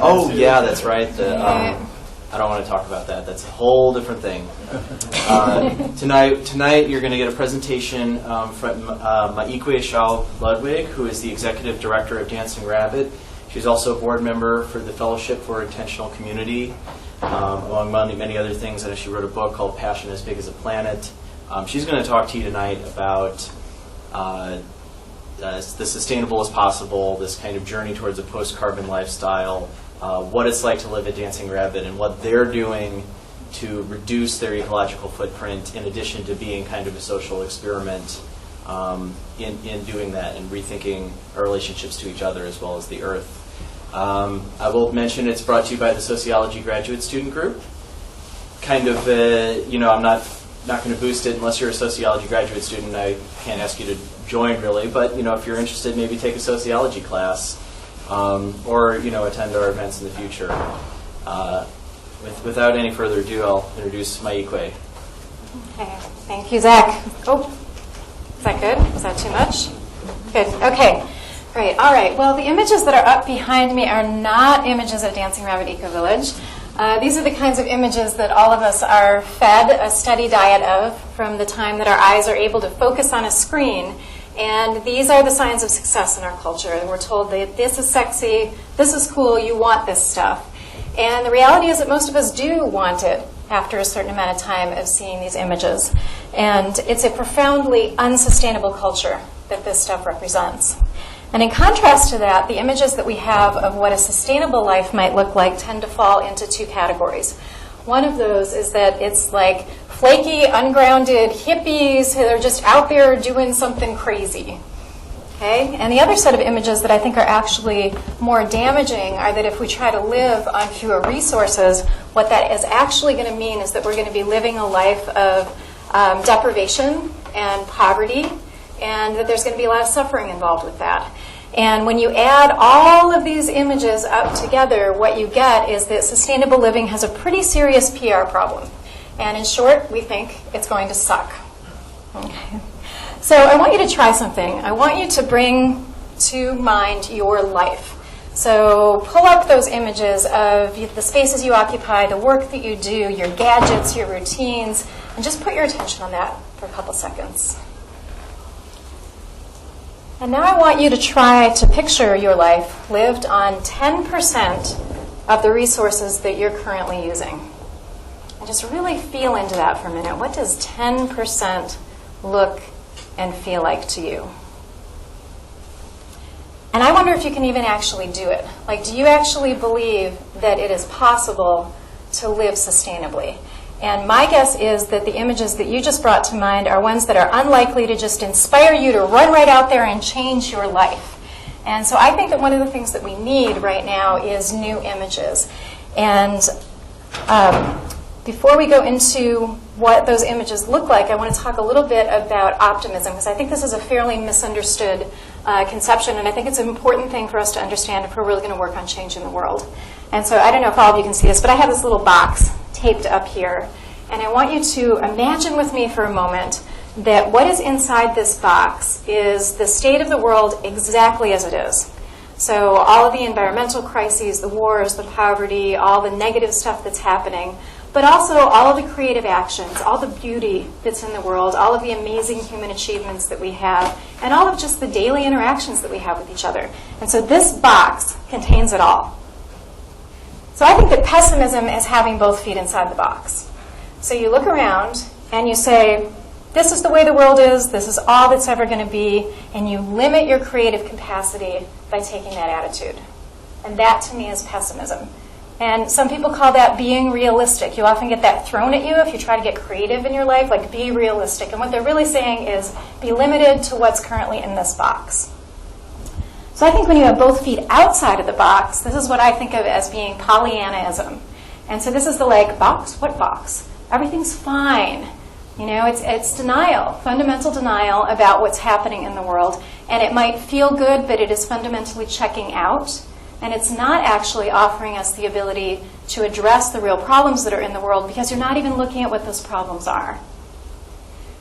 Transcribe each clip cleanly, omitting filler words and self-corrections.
Oh, yeah, that's right. I don't want to talk about that. That's a whole different thing. Tonight you're going to get a presentation from Maikwe Shao Ludwig, who is the Executive Director of Dancing Rabbit. She's also a board member for the Fellowship for Intentional Community, among many other things. And she wrote a book called Passion as Big as a Planet. She's going to talk to you tonight about the sustainable as possible, this kind of journey towards a post-carbon lifestyle, what it's like to live at Dancing Rabbit, and what they're doing to reduce their ecological footprint, in addition to being kind of a social experiment in doing that and rethinking our relationships to each other as well as the earth. I will mention it's brought to you by the Sociology Graduate Student Group. Kind of, I'm not going to boost it unless you're a sociology graduate student. I can't ask you to join, really, but if you're interested, maybe take a sociology class or attend our events in the future. Without any further ado, I'll introduce Maikwe. Okay, thank you, Zach. Oh, is that good? Is that too much? Good. Okay. Great. All right. Well, the images that are up behind me are not images of Dancing Rabbit Eco Village. These are the kinds of images that all of us are fed a steady diet of from the time that our eyes are able to focus on a screen. And these are the signs of success in our culture. And we're told that this is sexy, this is cool, you want this stuff. And the reality is that most of us do want it after a certain amount of time of seeing these images. And it's a profoundly unsustainable culture that this stuff represents. And in contrast to that, the images that we have of what a sustainable life might look like tend to fall into two categories. One of those is that it's like flaky, ungrounded hippies who are just out there doing something crazy. Okay? And the other set of images that I think are actually more damaging are that if we try to live on fewer resources, what that is actually going to mean is that we're going to be living a life of deprivation and poverty, and that there's going to be a lot of suffering involved with that. And when you add all of these images up together, what you get is that sustainable living has a pretty serious PR problem. And in short, we think it's going to suck. Okay. So I want you to try something. I want you to bring to mind your life. So pull up those images of the spaces you occupy, the work that you do, your gadgets, your routines, and just put your attention on that for a couple seconds. And now I want you to try to picture your life lived on 10% of the resources that you're currently using. And just really feel into that for a minute. What does 10% look and feel like to you? And I wonder if you can even actually do it. Like, do you actually believe that it is possible to live sustainably? And my guess is that the images that you just brought to mind are ones that are unlikely to just inspire you to run right out there and change your life. And so I think that one of the things that we need right now is new images. And before we go into what those images look like, I want to talk a little bit about optimism, because I think this is a fairly misunderstood conception, and I think it's an important thing for us to understand if we're really going to work on changing the world. And so I don't know if all of you can see this, but I have this little box taped up here. And I want you to imagine with me for a moment that what is inside this box is the state of the world exactly as it is. So all of the environmental crises, the wars, the poverty, all the negative stuff that's happening, but also all of the creative actions, all the beauty that's in the world, all of the amazing human achievements that we have, and all of just the daily interactions that we have with each other. And so this box contains it all. So I think that pessimism is having both feet inside the box. So you look around and you say, this is the way the world is, this is all that's ever going to be, and you limit your creative capacity by taking that attitude. And that, to me, is pessimism. And some people call that being realistic. You often get that thrown at you if you try to get creative in your life, like be realistic. And what they're really saying is be limited to what's currently in this box. So I think when you have both feet outside of the box, this is what I think of as being Pollyannaism. And so this is the like, box? What box? Everything's fine. You know, it's denial, fundamental denial about what's happening in the world. And it might feel good, but it is fundamentally checking out. And it's not actually offering us the ability to address the real problems that are in the world because you're not even looking at what those problems are.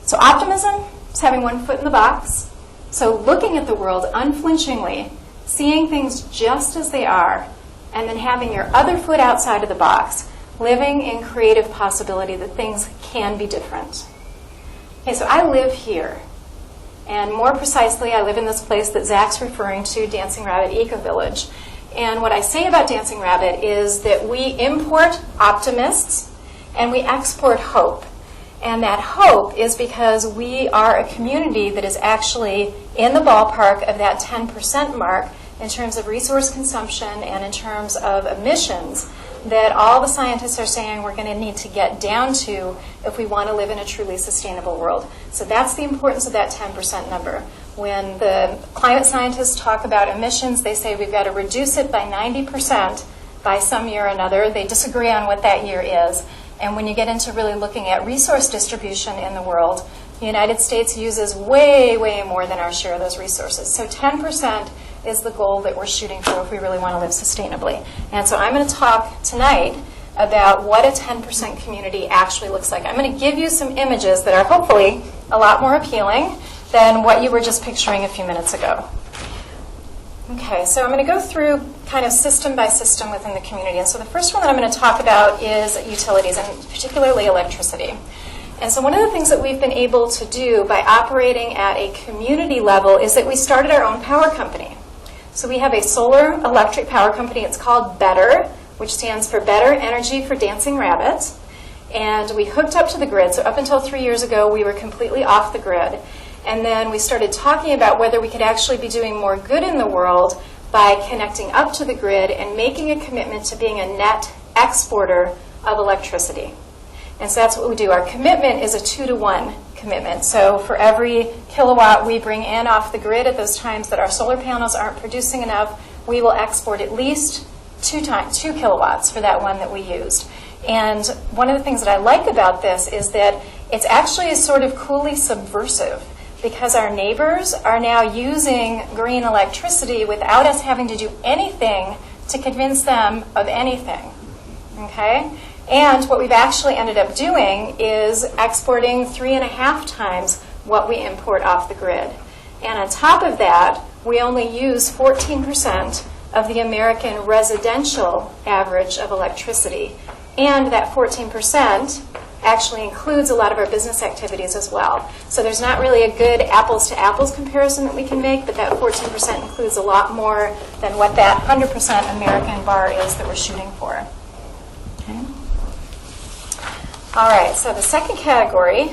So optimism is having one foot in the box. So looking at the world unflinchingly, seeing things just as they are, and then having your other foot outside of the box, living in creative possibility that things can be different. Okay, so I live here. And more precisely, I live in this place that Zach's referring to, Dancing Rabbit Eco Village. And what I say about Dancing Rabbit is that we import optimists and we export hope. And that hope is because we are a community that is actually in the ballpark of that 10% mark in terms of resource consumption and in terms of emissions that all the scientists are saying we're going to need to get down to if we want to live in a truly sustainable world. So that's the importance of that 10% number. When the climate scientists talk about emissions, they say we've got to reduce it by 90% by some year or another. They disagree on what that year is. And when you get into really looking at resource distribution in the world, the United States uses way, way more than our share of those resources. So 10% is the goal that we're shooting for if we really want to live sustainably. And so I'm going to talk tonight about what a 10% community actually looks like. I'm going to give you some images that are hopefully a lot more appealing than what you were just picturing a few minutes ago. Okay, so I'm going to go through kind of system by system within the community. And so the first one that I'm going to talk about is utilities, and particularly electricity. And so one of the things that we've been able to do by operating at a community level is that we started our own power company. So we have a solar electric power company. It's called BETTER, which stands for Better Energy for Dancing Rabbit. And we hooked up to the grid. So up until 3 years ago, we were completely off the grid. And then we started talking about whether we could actually be doing more good in the world by connecting up to the grid and making a commitment to being a net exporter of electricity. And so that's what we do. Our commitment is a 2-to-1 commitment. So for every kilowatt we bring in off the grid at those times that our solar panels aren't producing enough, we will export at least 2 kilowatts for that one that we used. And one of the things that I like about this is that it's actually sort of coolly subversive, because our neighbors are now using green electricity without us having to do anything to convince them of anything. Okay? And what we've actually ended up doing is exporting 3.5 times what we import off the grid. And on top of that, we only use 14% of the American residential average of electricity. And that 14% actually includes a lot of our business activities as well. So there's not really a good apples-to-apples comparison that we can make, but that 14% includes a lot more than what that 100% American bar is that we're shooting for. Okay. All right, so the second category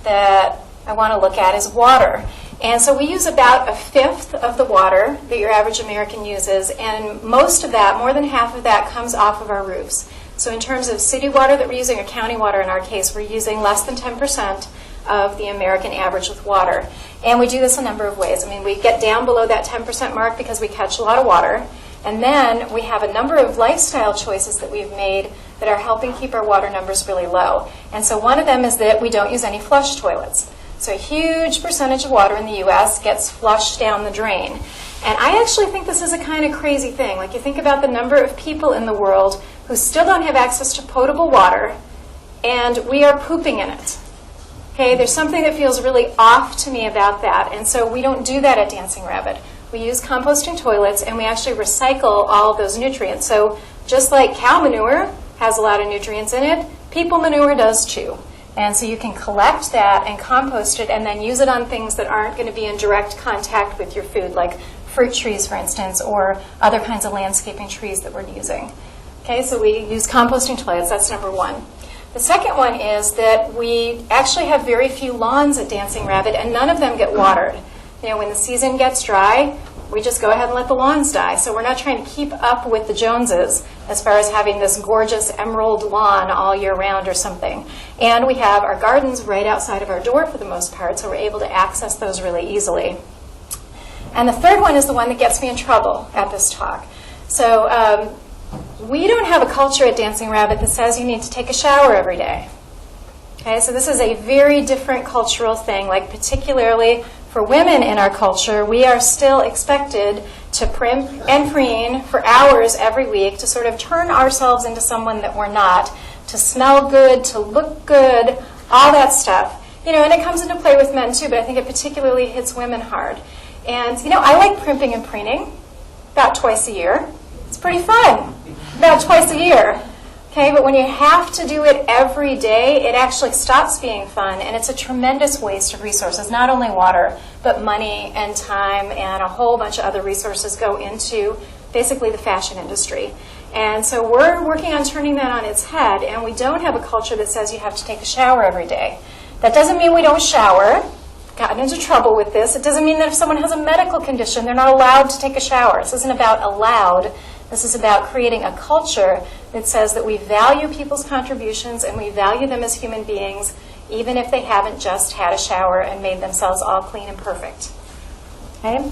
that I want to look at is water. And so we use about 1/5 of the water that your average American uses, and most of that, more than half of that, comes off of our roofs. So in terms of city water that we're using, or county water in our case, we're using less than 10% of the American average with water. And we do this a number of ways. I mean, we get down below that 10% mark because we catch a lot of water. And then we have a number of lifestyle choices that we've made that are helping keep our water numbers really low. And so one of them is that we don't use any flush toilets. So a huge percentage of water in the U.S. gets flushed down the drain. And I actually think this is a kind of crazy thing. Like, you think about the number of people in the world who still don't have access to potable water, and we are pooping in it. Okay, there's something that feels really off to me about that. And so we don't do that at Dancing Rabbit. We use composting toilets, and we actually recycle all of those nutrients. So just like cow manure has a lot of nutrients in it, people manure does too. And so you can collect that and compost it and then use it on things that aren't going to be in direct contact with your food, like fruit trees, for instance, or other kinds of landscaping trees that we're using. Okay, so we use composting toilets. That's number one. The second one is that we actually have very few lawns at Dancing Rabbit, and none of them get watered. You know, when the season gets dry, we just go ahead and let the lawns die. So we're not trying to keep up with the Joneses as far as having this gorgeous emerald lawn all year round or something. And we have our gardens right outside of our door for the most part, so we're able to access those really easily. And the third one is the one that gets me in trouble at this talk. So we don't have a culture at Dancing Rabbit that says you need to take a shower every day. Okay, so this is a very different cultural thing, like particularly for women in our culture, we are still expected to primp and preen for hours every week to sort of turn ourselves into someone that we're not, to smell good, to look good, all that stuff. You know, and it comes into play with men too, but I think it particularly hits women hard. And, you know, I like primping and preening about twice a year. It's pretty fun, about twice a year. Okay, but when you have to do it every day, it actually stops being fun, and it's a tremendous waste of resources. Not only water, but money and time and a whole bunch of other resources go into basically the fashion industry. And so we're working on turning that on its head, and we don't have a culture that says you have to take a shower every day. That doesn't mean we don't shower. Gotten into trouble with this. It doesn't mean that if someone has a medical condition, they're not allowed to take a shower. This isn't about allowed. This is about creating a culture that says that we value people's contributions and we value them as human beings, even if they haven't just had a shower and made themselves all clean and perfect. Okay?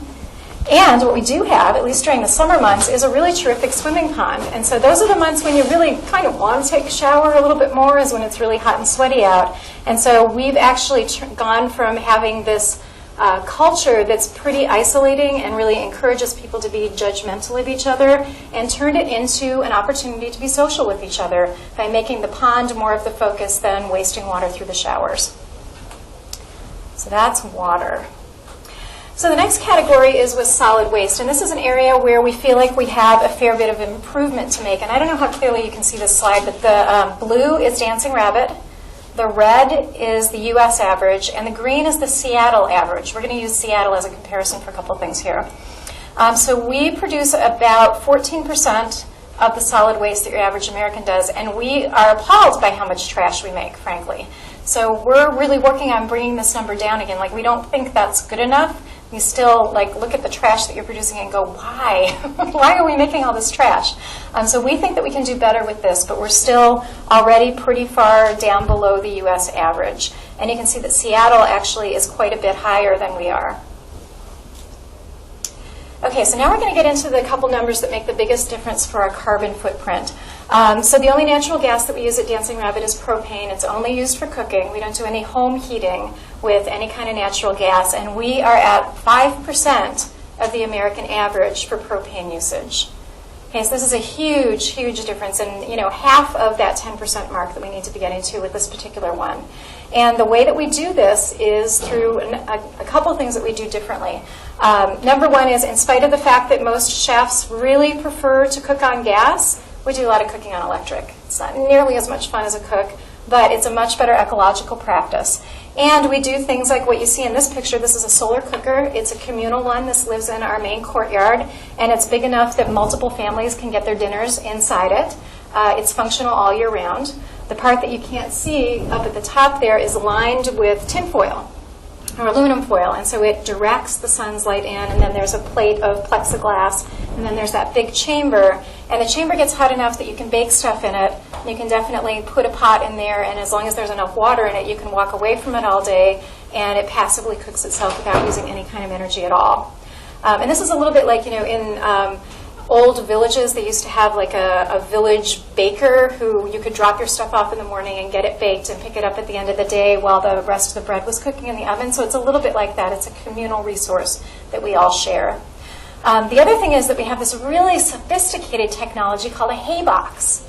And what we do have, at least during the summer months, is a really terrific swimming pond. And so those are the months when you really kind of want to take a shower a little bit more, is when it's really hot and sweaty out. And so we've actually gone from having this culture that's pretty isolating and really encourages people to be judgmental of each other, and turned it into an opportunity to be social with each other by making the pond more of the focus than wasting water through the showers. So that's water. So the next category is with solid waste, and this is an area where we feel like we have a fair bit of improvement to make. And I don't know how clearly you can see this slide, but the blue is Dancing Rabbit, the red is the U.S. average, and the green is the Seattle average. We're going to use Seattle as a comparison for a couple of things here. So we produce about 14% of the solid waste that your average American does, and we are appalled by how much trash we make, frankly. So we're really working on bringing this number down again. Like, we don't think that's good enough. We still look at the trash that you're producing and go, why? Why are we making all this trash? So we think that we can do better with this, but we're still already pretty far down below the U.S. average. And you can see that Seattle actually is quite a bit higher than we are. Okay, so now we're going to get into the couple numbers that make the biggest difference for our carbon footprint. So the only natural gas that we use at Dancing Rabbit is propane. It's only used for cooking. We don't do any home heating with any kind of natural gas, and we are at 5% of the American average for propane usage. Okay, so this is a huge, huge difference, and half of that 10% mark that we need to be getting to with this particular one. And the way that we do this is through a couple things that we do differently. Number one is, in spite of the fact that most chefs really prefer to cook on gas, we do a lot of cooking on electric. It's not nearly as much fun as a cook, but it's a much better ecological practice. And we do things like what you see in this picture. This is a solar cooker. It's a communal one. This lives in our main courtyard, and it's big enough that multiple families can get their dinners inside it. It's functional all year round. The part that you can't see up at the top there is lined with tinfoil or aluminum foil, and so it directs the sun's light in, and then there's a plate of plexiglass, and then there's that big chamber, and the chamber gets hot enough that you can bake stuff in it. You can definitely put a pot in there, and as long as there's enough water in it, you can walk away from it all day, and it passively cooks itself without using any kind of energy at all. And this is a little bit like, in old villages, they used to have like a village baker who you could drop your stuff off in the morning and get it baked and pick it up at the end of the day while the rest of the bread was cooking in the oven. So it's a little bit like that. It's a communal resource that we all share. The other thing is that we have this really sophisticated technology called a hay box.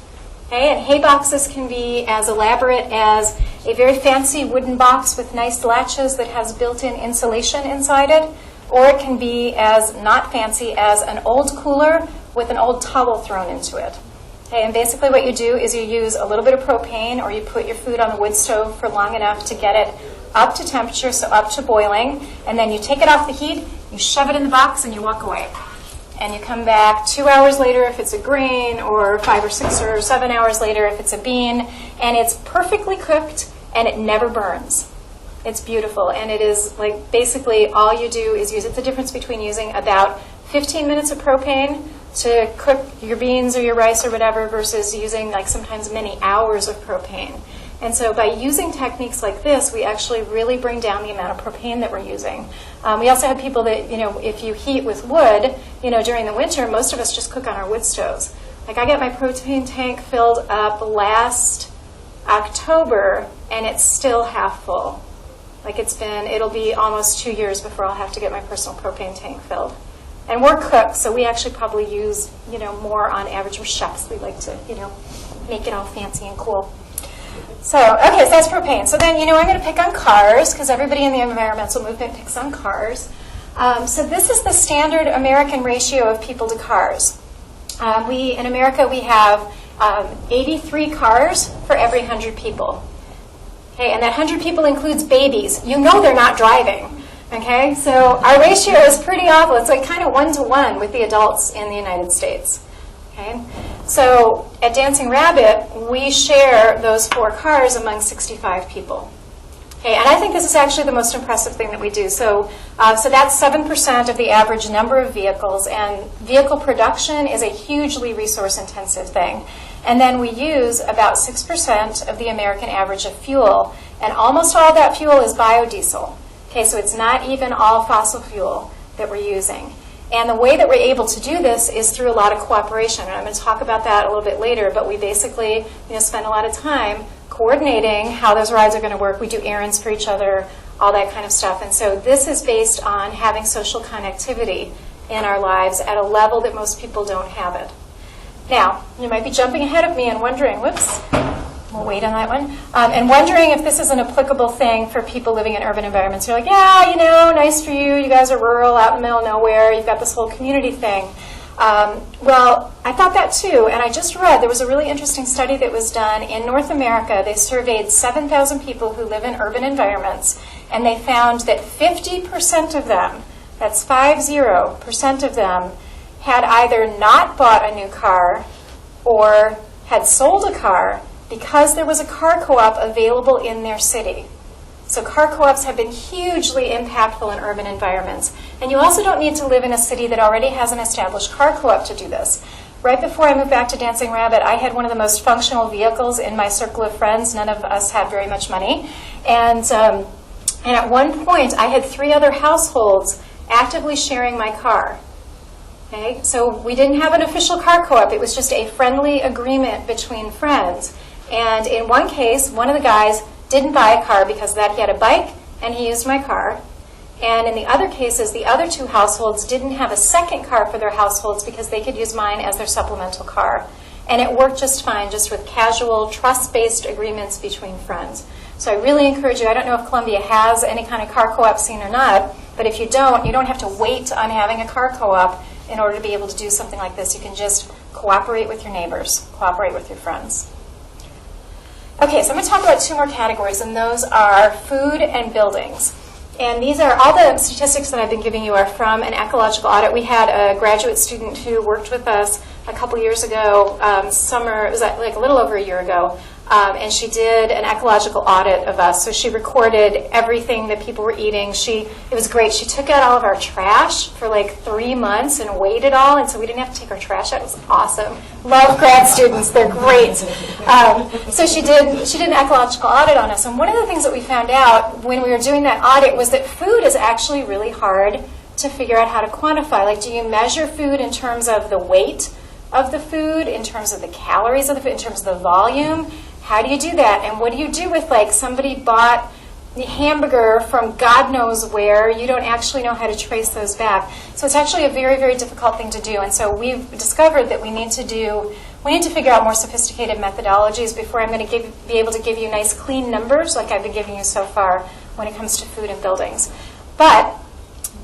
Okay? And hay boxes can be as elaborate as a very fancy wooden box with nice latches that has built-in insulation inside it, or it can be as not fancy as an old cooler with an old towel thrown into it. Okay, and basically what you do is you use a little bit of propane, or you put your food on the wood stove for long enough to get it up to temperature, so up to boiling, and then you take it off the heat, you shove it in the box, and you walk away. And you come back 2 hours later if it's a grain, or 5 or 6 or 7 hours later if it's a bean, and it's perfectly cooked, and it never burns. It's beautiful, and it is like basically all you do is use. It's the difference between using about 15 minutes of propane to cook your beans or your rice or whatever versus using like sometimes many hours of propane. And so by using techniques like this, we actually really bring down the amount of propane that we're using. We also have people that, if you heat with wood, during the winter, most of us just cook on our wood stoves. Like I got my propane tank filled up last October, and it's still half full. Like it'll be almost 2 years before I'll have to get my personal propane tank filled. And we're cooks, so we actually probably use, more on average. We're chefs. We like to, make it all fancy and cool. So that's propane. So then, I'm going to pick on cars, because everybody in the environmental movement picks on cars. So this is the standard American ratio of people to cars. In America, we have 83 cars for every 100 people. Okay, and that 100 people includes babies. You know they're not driving. Okay, so our ratio is pretty awful. It's like kind of 1-to-1 with the adults in the United States. Okay, so at Dancing Rabbit, we share those 4 cars among 65 people. Okay, and I think this is actually the most impressive thing that we do. So that's 7% of the average number of vehicles, and vehicle production is a hugely resource-intensive thing. And then we use about 6% of the American average of fuel, and almost all that fuel is biodiesel. Okay, so it's not even all fossil fuel that we're using. And the way that we're able to do this is through a lot of cooperation. And I'm going to talk about that a little bit later, but we basically spend a lot of time coordinating how those rides are going to work. We do errands for each other, all that kind of stuff. And so this is based on having social connectivity in our lives at a level that most people don't have it. Now, you might be jumping ahead of me and wondering, whoops, we'll wait on that one, and wondering if this is an applicable thing for people living in urban environments. You're like, yeah, nice for you. You guys are rural, out in the middle of nowhere. You've got this whole community thing. Well, I thought that too, and I just read there was a really interesting study that was done in North America. They surveyed 7,000 people who live in urban environments, and they found that 50% of them, that's 50% of them, had either not bought a new car or had sold a car because there was a car co-op available in their city. So car co-ops have been hugely impactful in urban environments. And you also don't need to live in a city that already has an established car co-op to do this. Right before I moved back to Dancing Rabbit, I had one of the most functional vehicles in my circle of friends. None of us had very much money. And at one point, I had 3 other households actively sharing my car. Okay? So we didn't have an official car co-op. It was just a friendly agreement between friends. And in one case, one of the guys didn't buy a car because of that. He had a bike, and he used my car. And in the other cases, the other 2 households didn't have a second car for their households because they could use mine as their supplemental car. And it worked just fine, just with casual, trust-based agreements between friends. So I really encourage you. I don't know if Columbia has any kind of car co-op scene or not, but if you don't have to wait on having a car co-op in order to be able to do something like this. You can just cooperate with your neighbors, cooperate with your friends. Okay, so I'm going to talk about 2 more categories, and those are food and buildings. And these are, all the statistics that I've been giving you are from an ecological audit. We had a graduate student who worked with us a couple years ago, it was like a little over a year ago, and she did an ecological audit of us. So she recorded everything that people were eating. It was great. She took out all of our trash for like 3 months and weighed it all, and so we didn't have to take our trash out. It was awesome. Love grad students. They're great. So she did an ecological audit on us, and one of the things that we found out when we were doing that audit was that food is actually really hard to figure out how to quantify. Like, do you measure food in terms of the weight of the food, in terms of the calories of the food, in terms of the volume? How do you do that? And what do you do with, like, somebody bought the hamburger from God knows where? You don't actually know how to trace those back. So it's actually a very, very difficult thing to do. And so we've discovered that we need to figure out more sophisticated methodologies before I'm going to be able to give you nice, clean numbers like I've been giving you so far when it comes to food and buildings. But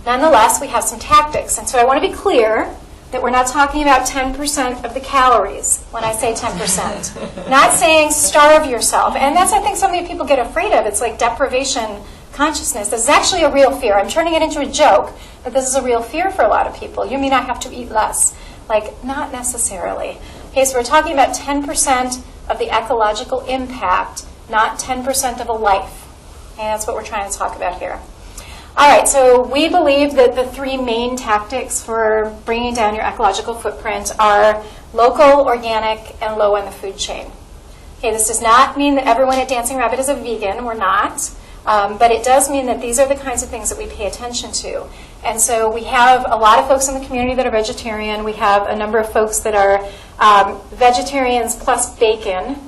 nonetheless, we have some tactics. And so I want to be clear that we're not talking about 10% of the calories when I say 10%. Not saying starve yourself. And that's, I think, something people get afraid of. It's like deprivation consciousness. This is actually a real fear. I'm turning it into a joke, but this is a real fear for a lot of people. You may not have to eat less. Like, not necessarily. Okay, so we're talking about 10% of the ecological impact, not 10% of a life. Okay, that's what we're trying to talk about here. All right, so we believe that the 3 main tactics for bringing down your ecological footprint are local, organic, and low on the food chain. Okay, this does not mean that everyone at Dancing Rabbit is a vegan. We're not. But it does mean that these are the kinds of things that we pay attention to. And so we have a lot of folks in the community that are vegetarian. We have a number of folks that are vegetarians plus bacon.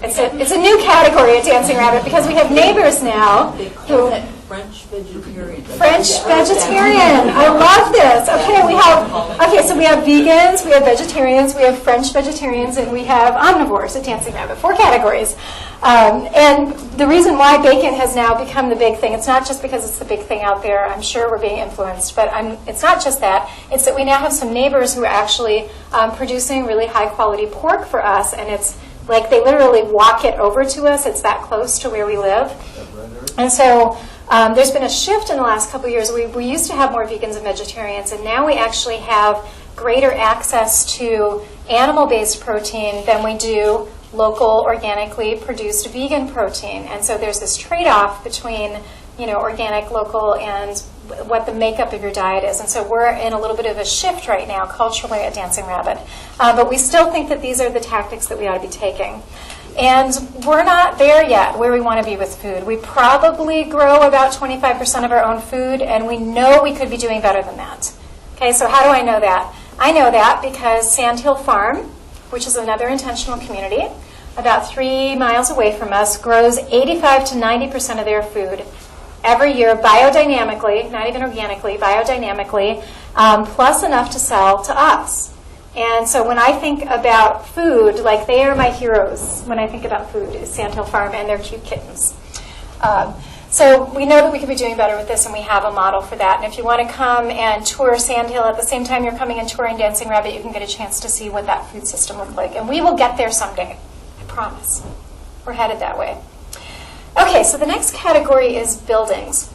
It's a new category at Dancing Rabbit because we have neighbors now who... French vegetarian. French vegetarian. I love this. Okay, so we have vegans, we have vegetarians, we have French vegetarians, and we have omnivores at Dancing Rabbit. 4 categories. And the reason why bacon has now become the big thing, it's not just because it's the big thing out there. I'm sure we're being influenced, but it's not just that. It's that we now have some neighbors who are actually producing really high-quality pork for us, and it's like they literally walk it over to us. It's that close to where we live. And so there's been a shift in the last couple of years. We used to have more vegans and vegetarians, and now we actually have greater access to animal-based protein than we do local, organically produced vegan protein. And so there's this trade-off between, organic, local, and what the makeup of your diet is. And so we're in a little bit of a shift right now culturally at Dancing Rabbit. But we still think that these are the tactics that we ought to be taking. And we're not there yet where we want to be with food. We probably grow about 25% of our own food, and we know we could be doing better than that. Okay, so how do I know that? I know that because Sandhill Farm, which is another intentional community, about 3 miles away from us, grows 85 to 90% of their food every year biodynamically, not even organically, biodynamically, plus enough to sell to us. And so when I think about food, like they are my heroes when I think about food, is Sandhill Farm and their cute kittens. So we know that we could be doing better with this, and we have a model for that. And if you want to come and tour Sandhill at the same time you're coming and touring Dancing Rabbit, you can get a chance to see what that food system looks like. And we will get there someday. I promise. We're headed that way. Okay, so the next category is buildings.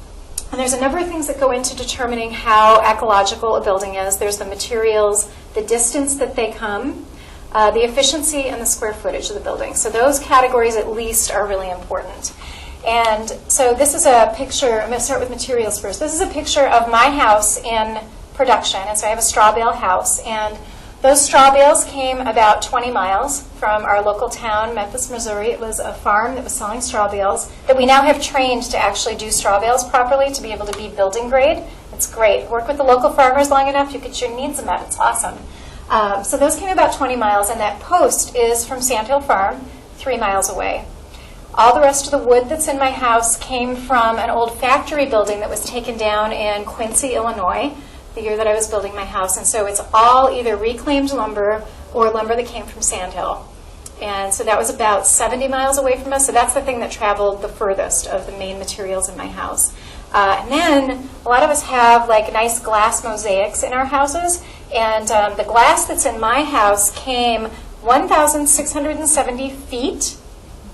And there's a number of things that go into determining how ecological a building is. There's the materials, the distance that they come, the efficiency, and the square footage of the building. So those categories at least are really important. And so this is a picture. I'm going to start with materials first. This is a picture of my house in production. And so I have a straw bale house. And those straw bales came about 20 miles from our local town, Memphis, Missouri. It was a farm that was selling straw bales that we now have trained to actually do straw bales properly, to be able to be building grade. It's great. Work with the local farmers long enough, you get your needs met. It's awesome. So those came about 20 miles, and that post is from Sandhill Farm, 3 miles away. All the rest of the wood that's in my house came from an old factory building that was taken down in Quincy, Illinois, the year that I was building my house. And so it's all either reclaimed lumber or lumber that came from Sandhill. And so that was about 70 miles away from us. So that's the thing that traveled the furthest of the main materials in my house. And then a lot of us have like nice glass mosaics in our houses. And the glass that's in my house came 1,670 feet.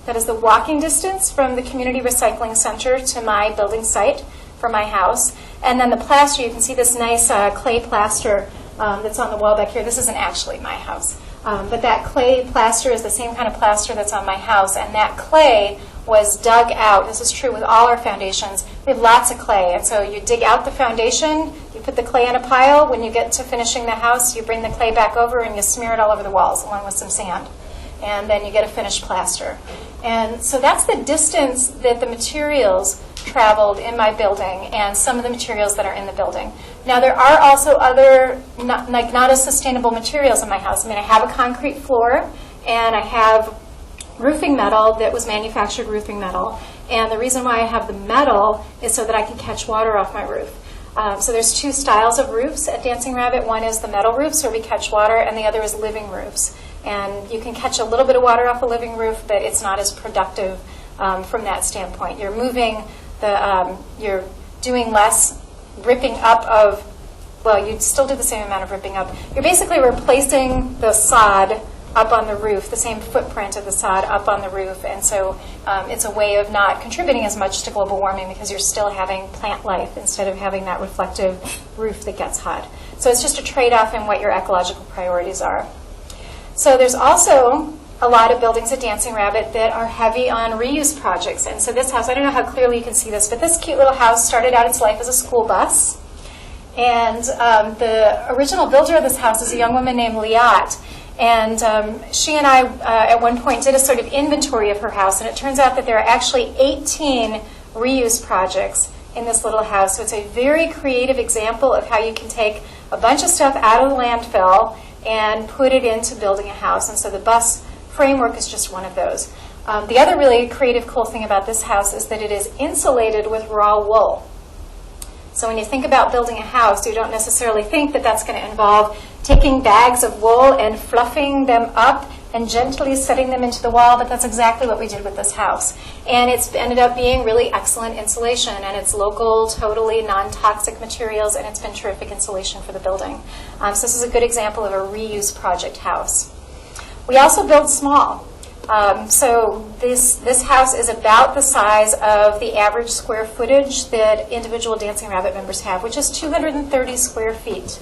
That is the walking distance from the community recycling center to my building site for my house. And then the plaster, you can see this nice clay plaster that's on the wall back here. This isn't actually my house. But that clay plaster is the same kind of plaster that's on my house. And that clay was dug out. This is true with all our foundations. We have lots of clay. And so you dig out the foundation, you put the clay in a pile. When you get to finishing the house, you bring the clay back over and you smear it all over the walls along with some sand. And then you get a finished plaster. And so that's the distance that the materials traveled in my building and some of the materials that are in the building. Now, there are also other not as sustainable materials in my house. I mean, I have a concrete floor, and I have roofing metal that was manufactured roofing metal. And the reason why I have the metal is so that I can catch water off my roof. So there's 2 styles of roofs at Dancing Rabbit. One is the metal roofs where we catch water, and the other is living roofs. And you can catch a little bit of water off a living roof, but it's not as productive from that standpoint. You're moving you're doing less ripping up of, well, you'd still do the same amount of ripping up. You're basically replacing the sod up on the roof, the same footprint of the sod up on the roof. And so it's a way of not contributing as much to global warming because you're still having plant life instead of having that reflective roof that gets hot. So it's just a trade-off in what your ecological priorities are. So there's also a lot of buildings at Dancing Rabbit that are heavy on reuse projects. And so this house, I don't know how clearly you can see this, but this cute little house started out its life as a school bus. And the original builder of this house is a young woman named Liat. And she and I, at one point, did a sort of inventory of her house. And it turns out that there are actually 18 reuse projects in this little house. So it's a very creative example of how you can take a bunch of stuff out of the landfill and put it into building a house. And so the bus framework is just one of those. The other really creative, cool thing about this house is that it is insulated with raw wool. So when you think about building a house, you don't necessarily think that that's going to involve taking bags of wool and fluffing them up and gently setting them into the wall, but that's exactly what we did with this house. And it's ended up being really excellent insulation, and it's local, totally non-toxic materials, and it's been terrific insulation for the building. So this is a good example of a reuse project house. We also build small. So this house is about the size of the average square footage that individual Dancing Rabbit members have, which is 230 square feet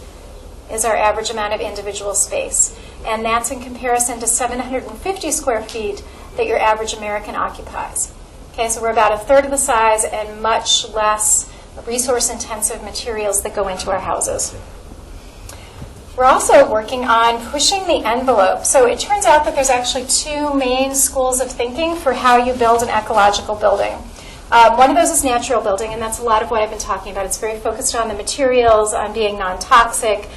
is our average amount of individual space. And that's in comparison to 750 square feet that your average American occupies. Okay, so we're about a third of the size and much less resource-intensive materials that go into our houses. We're also working on pushing the envelope. So it turns out that there's actually two main schools of thinking for how you build an ecological building. One of those is natural building, and that's a lot of what I've been talking about. It's very focused on the materials, on being non-toxic,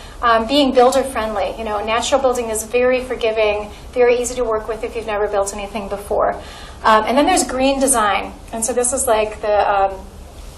being builder-friendly. You know, natural building is very forgiving, very easy to work with if you've never built anything before. And then there's green design. And so this is like the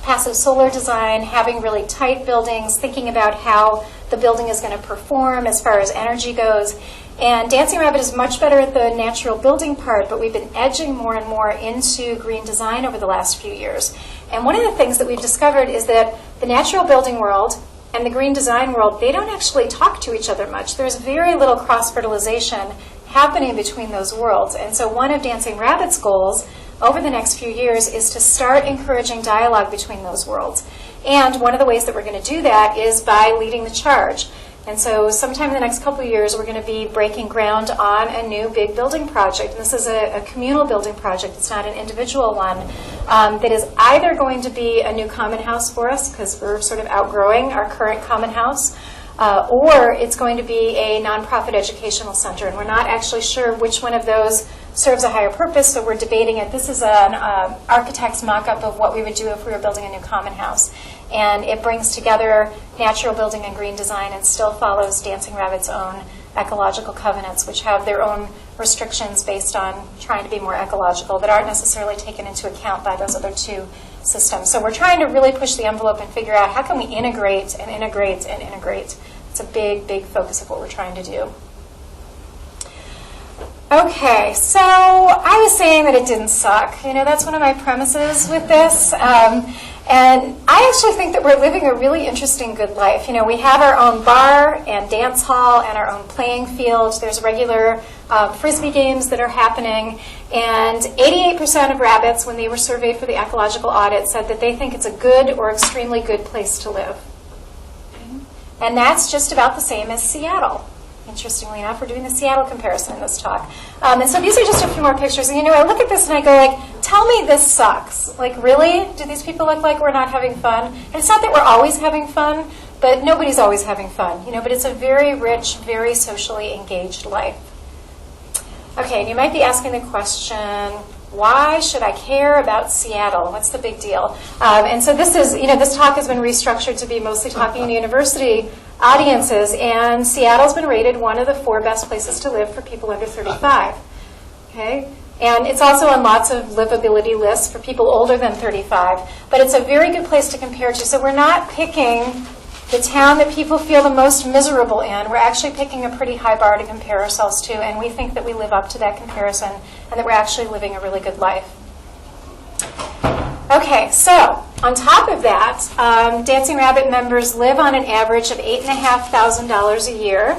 passive solar design, having really tight buildings, thinking about how the building is going to perform as far as energy goes. And Dancing Rabbit is much better at the natural building part, but we've been edging more and more into green design over the last few years. And one of the things that we've discovered is that the natural building world and the green design world, they don't actually talk to each other much. There's very little cross-fertilization happening between those worlds. And so one of Dancing Rabbit's goals over the next few years is to start encouraging dialogue between those worlds. And one of the ways that we're going to do that is by leading the charge. And so sometime in the next couple of years, we're going to be breaking ground on a new big building project. And this is a communal building project. It's not an individual one. That is either going to be a new common house for us, because we're sort of outgrowing our current common house, or it's going to be a nonprofit educational center. And we're not actually sure which one of those serves a higher purpose, so we're debating it. This is an architect's mock-up of what we would do if we were building a new common house. And it brings together natural building and green design and still follows Dancing Rabbit's own ecological covenants, which have their own restrictions based on trying to be more ecological that aren't necessarily taken into account by those other two systems. So we're trying to really push the envelope and figure out how can we integrate and integrate and integrate. It's a big, big focus of what we're trying to do. Okay, so I was saying that it didn't suck. You know, that's one of my premises with this. And I actually think that we're living a really interesting good life. You know, we have our own bar and dance hall and our own playing field. There's regular Frisbee games that are happening. And 88% of rabbits, when they were surveyed for the ecological audit, said that they think it's a good or extremely good place to live. And that's just about the same as Seattle. Interestingly enough, we're doing the Seattle comparison in this talk. And so these are just a few more pictures. And, you know, I look at this and I go, like, tell me this sucks. Like, really? Do these people look like we're not having fun? And it's not that we're always having fun, but nobody's always having fun. You know, but it's a very rich, very socially engaged life. Okay, and you might be asking the question, why should I care about Seattle? What's the big deal? And so this is, you know, this talk has been restructured to be mostly talking to university audiences, and Seattle's been rated one of the 4 best places to live for people under 35. Okay? And it's also on lots of livability lists for people older than 35. But it's a very good place to compare to. So we're not picking the town that people feel the most miserable in. We're actually picking a pretty high bar to compare ourselves to, and we think that we live up to that comparison and that we're actually living a really good life. Okay, so on top of that, Dancing Rabbit members live on an average of $8,500 a year,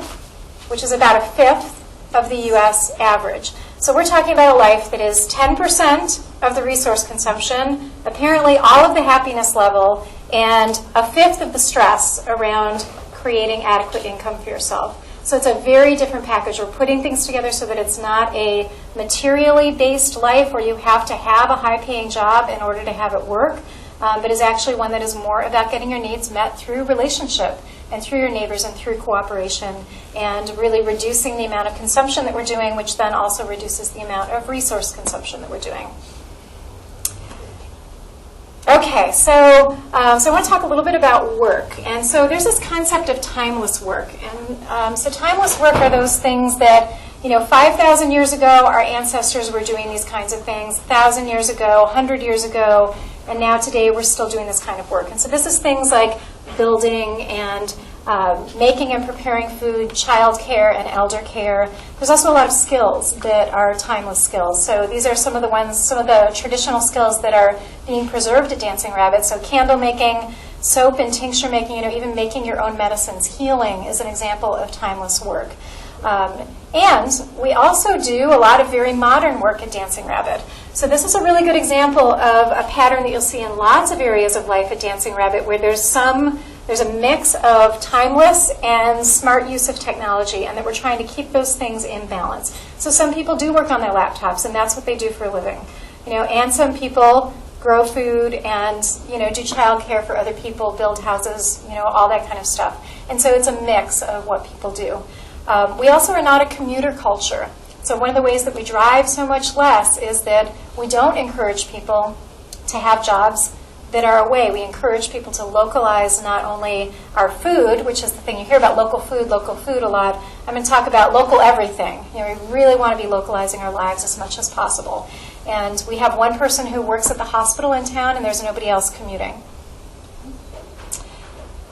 which is about a fifth of the U.S. average. So we're talking about a life that is 10% of the resource consumption, apparently all of the happiness level, and a fifth of the stress around creating adequate income for yourself. So it's a very different package. We're putting things together so that it's not a materially based life where you have to have a high-paying job in order to have it work, but is actually one that is more about getting your needs met through relationship and through your neighbors and through cooperation and really reducing the amount of consumption that we're doing, which then also reduces the amount of resource consumption that we're doing. Okay, so I want to talk a little bit about work. And so there's this concept of timeless work. And so timeless work are those things that 5,000 years ago, our ancestors were doing these kinds of things. 1,000 years ago, 100 years ago, and now today we're still doing this kind of work. And so this is things like building and making and preparing food, childcare and elder care. There's also a lot of skills that are timeless skills. So these are some of the traditional skills that are being preserved at Dancing Rabbit. So candle making, soap and tincture making, even making your own medicines. Healing is an example of timeless work. And we also do a lot of very modern work at Dancing Rabbit. So this is a really good example of a pattern that you'll see in lots of areas of life at Dancing Rabbit, where there's a mix of timeless and smart use of technology, and that we're trying to keep those things in balance. So some people do work on their laptops, and that's what they do for a living. And some people grow food and do childcare for other people, build houses, all that kind of stuff. And so it's a mix of what people do. We also are not a commuter culture. So one of the ways that we drive so much less is that we don't encourage people to have jobs that are away. We encourage people to localize not only our food, which is the thing you hear about, local food a lot. I'm going to talk about local everything. We really want to be localizing our lives as much as possible. And we have one person who works at the hospital in town, and there's nobody else commuting.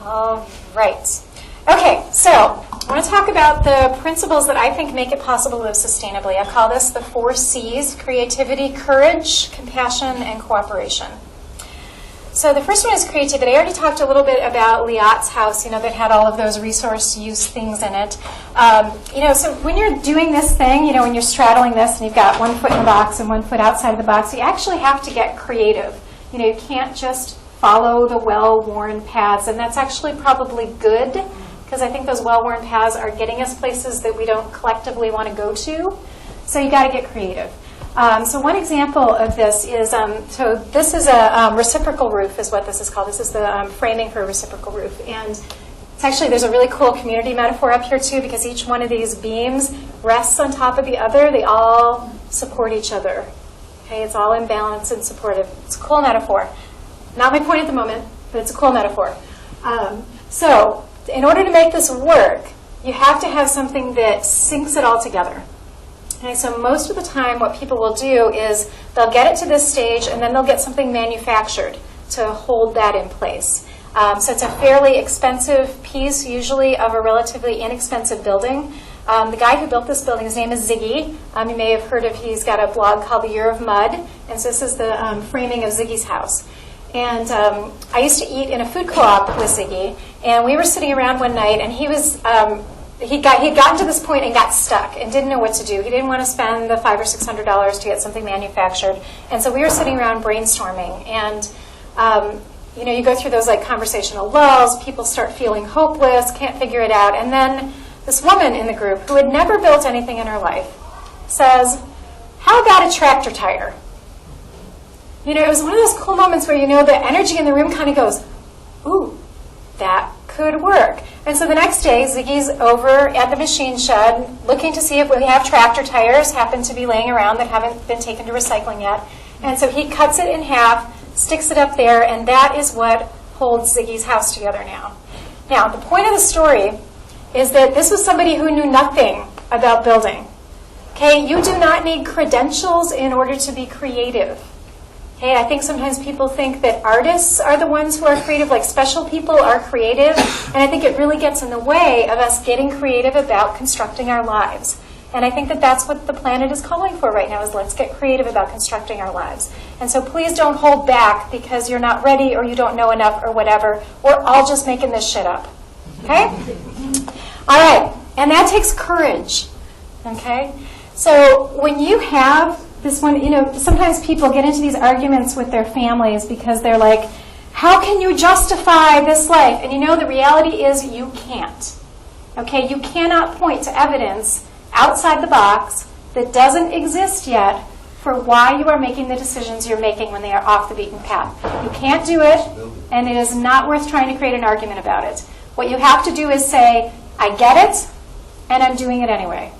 All right. Okay, so I want to talk about the principles that I think make it possible to live sustainably. I call this the 4 C's: creativity, courage, compassion, and cooperation. So the first one is creativity. I already talked a little bit about Liat's house, that had all of those resource use things in it. So when you're doing this thing, when you're straddling this and you've got one foot in the box and one foot outside of the box, you actually have to get creative. You can't just follow the well-worn paths, and that's actually probably good, because I think those well-worn paths are getting us places that we don't collectively want to go to. So you got to get creative. So one example of this is, so this is a reciprocal roof is what this is called. This is the framing for a reciprocal roof. And it's actually, there's a really cool community metaphor up here too, because each one of these beams rests on top of the other. They all support each other. Okay, it's all in balance and supportive. It's a cool metaphor. Not my point at the moment, but it's a cool metaphor. So in order to make this work, you have to have something that syncs it all together. Okay, so most of the time what people will do is they'll get it to this stage and then they'll get something manufactured to hold that in place. So it's a fairly expensive piece, usually of a relatively inexpensive building. The guy who built this building, his name is Ziggy. You may have heard of, he's got a blog called The Year of Mud, and so this is the framing of Ziggy's house. And I used to eat in a food co-op with Ziggy, and we were sitting around one night, and he was he'd gotten to this point and got stuck and didn't know what to do. He didn't want to spend the $500 or $600 to get something manufactured, and so we were sitting around brainstorming. And you go through those like conversational lulls. People start feeling hopeless, can't figure it out, and then this woman in the group who had never built anything in her life says, "How about a tractor tire?" It was one of those cool moments where, the energy in the room kind of goes, ooh, that could work. And so the next day, Ziggy's over at the machine shed looking to see if we have tractor tires, happen to be laying around that haven't been taken to recycling yet. And so he cuts it in half, sticks it up there, and that is what holds Ziggy's house together now. Now, the point of the story is that this was somebody who knew nothing about building. Okay, you do not need credentials in order to be creative. Okay, I think sometimes people think that artists are the ones who are creative, like special people are creative, and I think it really gets in the way of us getting creative about constructing our lives. And I think that that's what the planet is calling for right now, is let's get creative about constructing our lives. And so please don't hold back because you're not ready or you don't know enough or whatever. We're all just making this shit up. Okay? All right, and that takes courage. Okay? So when you have this one, sometimes people get into these arguments with their families because they're like, how can you justify this life? And the reality is you can't. Okay, you cannot point to evidence outside the box that doesn't exist yet for why you are making the decisions you're making when they are off the beaten path. You can't do it, and it is not worth trying to create an argument about it. What you have to do is say, I get it, and I'm doing it anyway.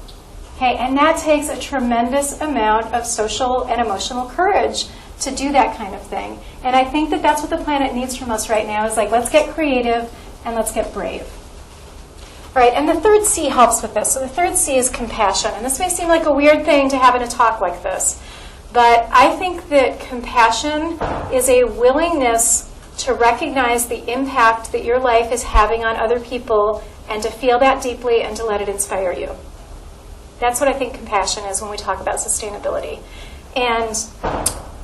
Okay, and that takes a tremendous amount of social and emotional courage to do that kind of thing. And I think that that's what the planet needs from us right now, is like, let's get creative and let's get brave. All right, and the third C helps with this. So the third C is compassion. And this may seem like a weird thing to have in a talk like this, but I think that compassion is a willingness to recognize the impact that your life is having on other people and to feel that deeply and to let it inspire you. That's what I think compassion is when we talk about sustainability. And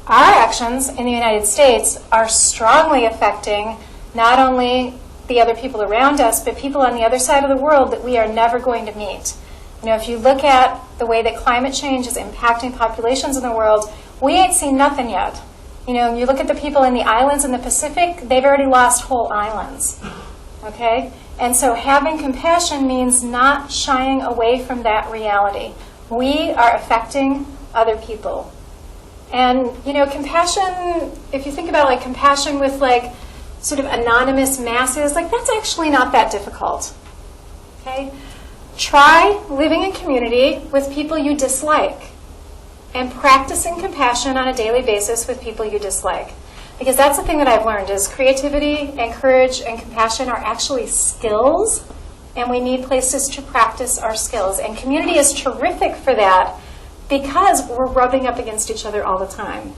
our actions in the United States are strongly affecting not only the other people around us, but people on the other side of the world that we are never going to meet. You know, if you look at the way that climate change is impacting populations in the world, we ain't seen nothing yet. You know, you look at the people in the islands in the Pacific, they've already lost whole islands. Okay? And so having compassion means not shying away from that reality. We are affecting other people. And, you know, compassion, if you think about like compassion with like sort of anonymous masses, like that's actually not that difficult. Okay? Try living in community with people you dislike and practicing compassion on a daily basis with people you dislike. Because that's the thing that I've learned is creativity and courage and compassion are actually skills, and we need places to practice our skills. And community is terrific for that because we're rubbing up against each other all the time.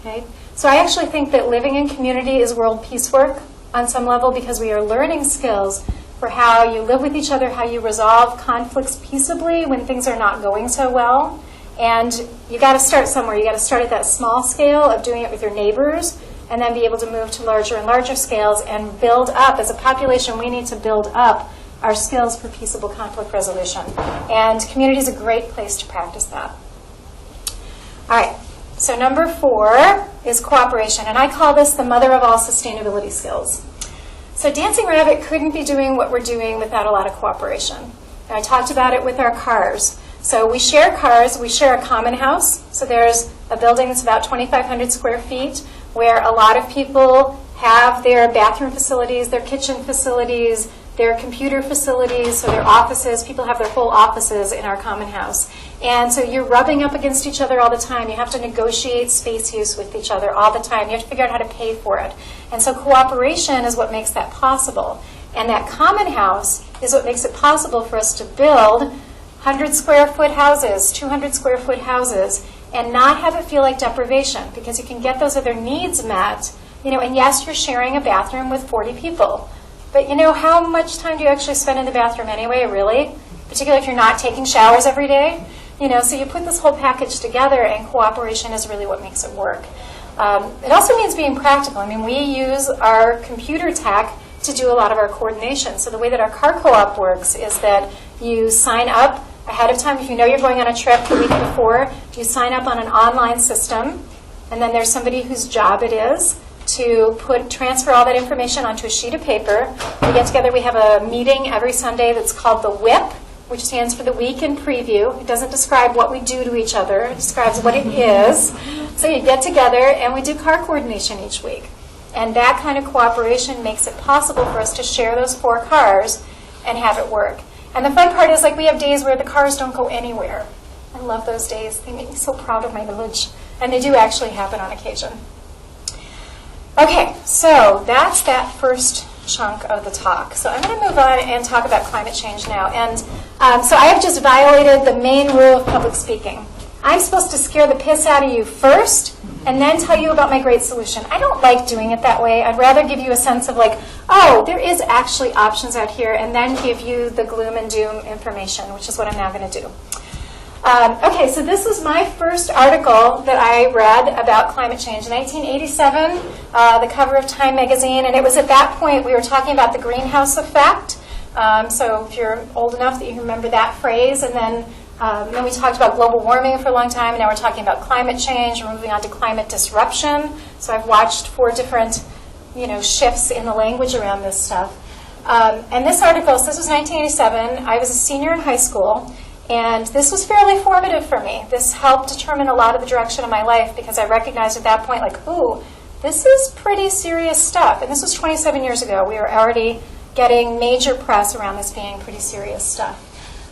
Okay? So I actually think that living in community is world peace work on some level because we are learning skills for how you live with each other, how you resolve conflicts peaceably when things are not going so well. And you got to start somewhere. You got to start at that small scale of doing it with your neighbors and then be able to move to larger and larger scales and build up. As a population, we need to build up our skills for peaceable conflict resolution. And community is a great place to practice that. All right. So number 4 is cooperation, and I call this the mother of all sustainability skills. So Dancing Rabbit couldn't be doing what we're doing without a lot of cooperation. And I talked about it with our cars. So we share cars, we share a common house. So there's a building that's about 2,500 square feet where a lot of people have their bathroom facilities, their kitchen facilities, their computer facilities, so their offices. People have their whole offices in our common house. And so you're rubbing up against each other all the time. You have to negotiate space use with each other all the time. You have to figure out how to pay for it. And so cooperation is what makes that possible. And that common house is what makes it possible for us to build 100 square foot houses, 200 square foot houses, and not have it feel like deprivation because you can get those other needs met. You know, and yes, you're sharing a bathroom with 40 people. But you know, how much time do you actually spend in the bathroom anyway, really? Particularly if you're not taking showers every day. You know, so you put this whole package together, and cooperation is really what makes it work. It also means being practical. I mean, we use our computer tech to do a lot of our coordination. So the way that our car co-op works is that you sign up ahead of time. If you know you're going on a trip the week before, you sign up on an online system, and then there's somebody whose job it is to transfer all that information onto a sheet of paper. We get together, we have a meeting every Sunday that's called the WIP, which stands for the Week in Preview. It doesn't describe what we do to each other, it describes what it is. So you get together and we do car coordination each week. And that kind of cooperation makes it possible for us to share those 4 cars and have it work. And the fun part is, like, we have days where the cars don't go anywhere. I love those days. They make me so proud of my village. And they do actually happen on occasion. Okay, so that's that first chunk of the talk. So I'm going to move on and talk about climate change now. And so I have just violated the main rule of public speaking. I'm supposed to scare the piss out of you first and then tell you about my great solution. I don't like doing it that way. I'd rather give you a sense of like, oh, there is actually options out here, and then give you the gloom and doom information, which is what I'm now going to do. Okay, so this was my first article that I read about climate change in 1987, the cover of Time magazine, and it was at that point we were talking about the greenhouse effect. So if you're old enough that you remember that phrase, and then we talked about global warming for a long time, and now we're talking about climate change. We're moving on to climate disruption. So I've watched 4 different, shifts in the language around this stuff. And this article, so this was 1987. I was a senior in high school. And this was fairly formative for me. This helped determine a lot of the direction of my life because I recognized at that point, like, ooh, this is pretty serious stuff. And this was 27 years ago. We were already getting major press around this being pretty serious stuff.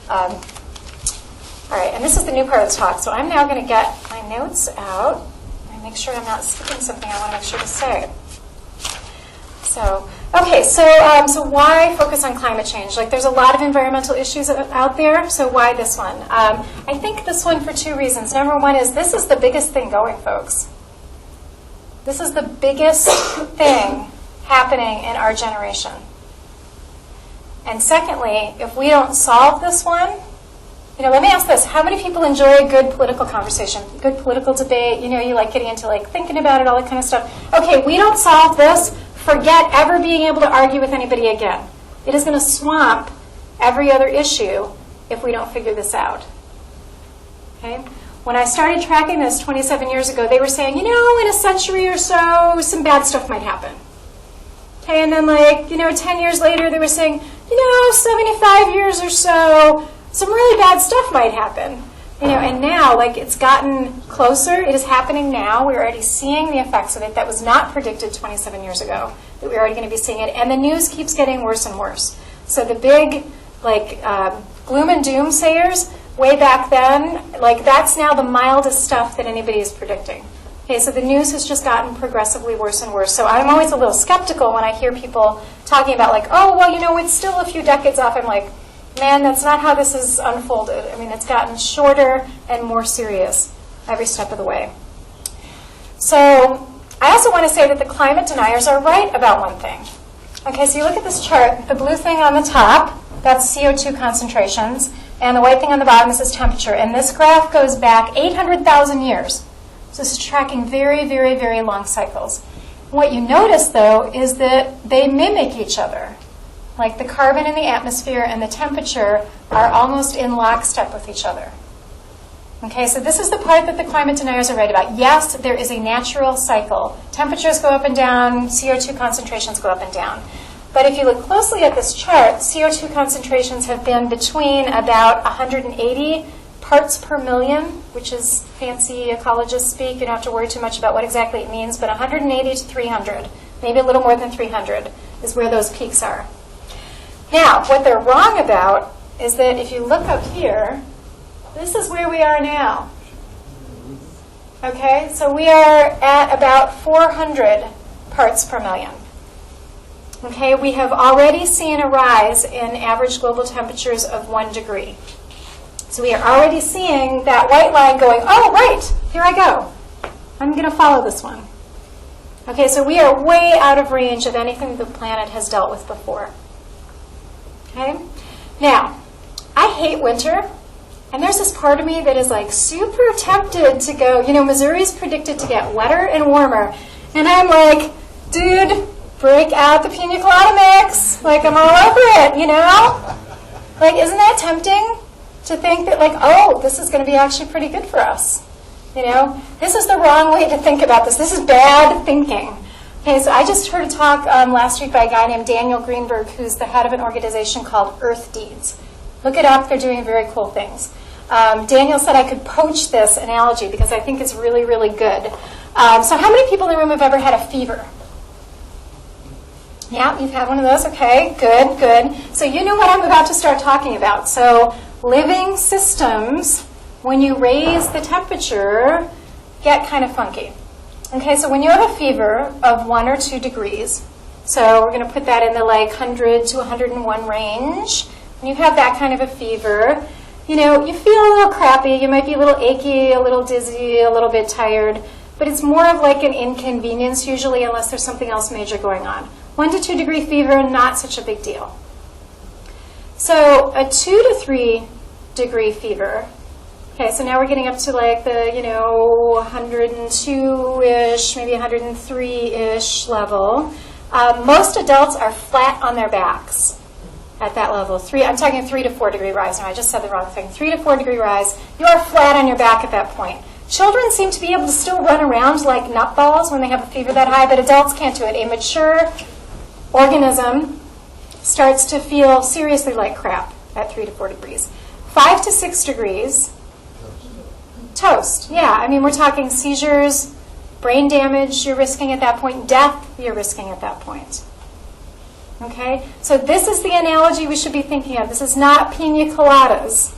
All right, and this is the new part of the talk. So I'm now going to get my notes out and make sure I'm not skipping something I want to make sure to say. So Okay, so why focus on climate change? Like, there's a lot of environmental issues out there, so why this one? I think this one for two reasons. Number one is this is the biggest thing going, folks. This is the biggest thing happening in our generation. And secondly, if we don't solve this one, let me ask this. How many people enjoy a good political conversation, good political debate? You like getting into like thinking about it, all that kind of stuff. Okay, we don't solve this, forget ever being able to argue with anybody again. It is going to swamp every other issue if we don't figure this out. Okay? When I started tracking this 27 years ago, they were saying, in a century or so, some bad stuff might happen. Okay, and then 10 years later, they were saying, 75 years or so, some really bad stuff might happen. And now, it's gotten closer. It is happening now. We're already seeing the effects of it. That was not predicted 27 years ago, that we're already going to be seeing it. And the news keeps getting worse and worse. So the big, gloom and doom sayers way back then, that's now the mildest stuff that anybody is predicting. Okay, so the news has just gotten progressively worse and worse. So I'm always a little skeptical when I hear people talking about, it's still a few decades off. I'm like, man, that's not how this has unfolded. I mean, it's gotten shorter and more serious every step of the way. So I also want to say that the climate deniers are right about one thing. Okay, so you look at this chart. The blue thing on the top, that's CO2 concentrations, and the white thing on the bottom is temperature. And this graph goes back 800,000 years. So this is tracking very, very, very long cycles. What you notice, though, is that they mimic each other. Like the carbon in the atmosphere and the temperature are almost in lockstep with each other. Okay, so this is the part that the climate deniers are right about. Yes, there is a natural cycle. Temperatures go up and down, CO2 concentrations go up and down. But if you look closely at this chart, CO2 concentrations have been between about 180 parts per million, which is fancy ecologist speak. You don't have to worry too much about what exactly it means, but 180 to 300, maybe a little more than 300, is where those peaks are. Now, what they're wrong about is that if you look up here, this is where we are now. Okay, so we are at about 400 parts per million. Okay, we have already seen a rise in average global temperatures of 1 degree. So we are already seeing that white line going, oh, right, here I go. I'm going to follow this one. Okay, so we are way out of range of anything the planet has dealt with before. Okay? Now, I hate winter, and there's this part of me that is super tempted to go, Missouri's predicted to get wetter and warmer. And I'm like, dude, break out the pina colada mix. I'm all over it, isn't that tempting to think that, this is going to be actually pretty good for us? This is the wrong way to think about this. This is bad thinking. Okay, so I just heard a talk last week by a guy named Daniel Greenberg, who's the head of an organization called Earth Deeds. Look it up. They're doing very cool things. Daniel said I could poach this analogy because I think it's really, really good. So how many people in the room have ever had a fever? Yeah, you've had one of those. Okay, good, good. So you know what I'm about to start talking about. So living systems, when you raise the temperature, get kind of funky. Okay, so when you have a fever of 1 or 2 degrees, so we're going to put that in the 100 to 101 range, and you have that kind of a fever, you feel a little crappy, you might be a little achy, a little dizzy, a little bit tired, but it's more of an inconvenience usually unless there's something else major going on. 1 to 2 degree fever, not such a big deal. So a 2 to 3 degree fever. Okay, so now we're getting up to the 102-ish, maybe 103-ish level. Most adults are flat on their backs at that level. I'm talking a 3 to 4 degree rise. No, I just said the wrong thing. 3 to 4 degree rise. You are flat on your back at that point. Children seem to be able to still run around like nutballs when they have a fever that high, but adults can't do it. A mature organism starts to feel seriously like crap at 3 to 4 degrees. 5 to 6 degrees. Toast, yeah. I mean, we're talking seizures, brain damage you're risking at that point, death you're risking at that point. Okay? So this is the analogy we should be thinking of. This is not pina coladas.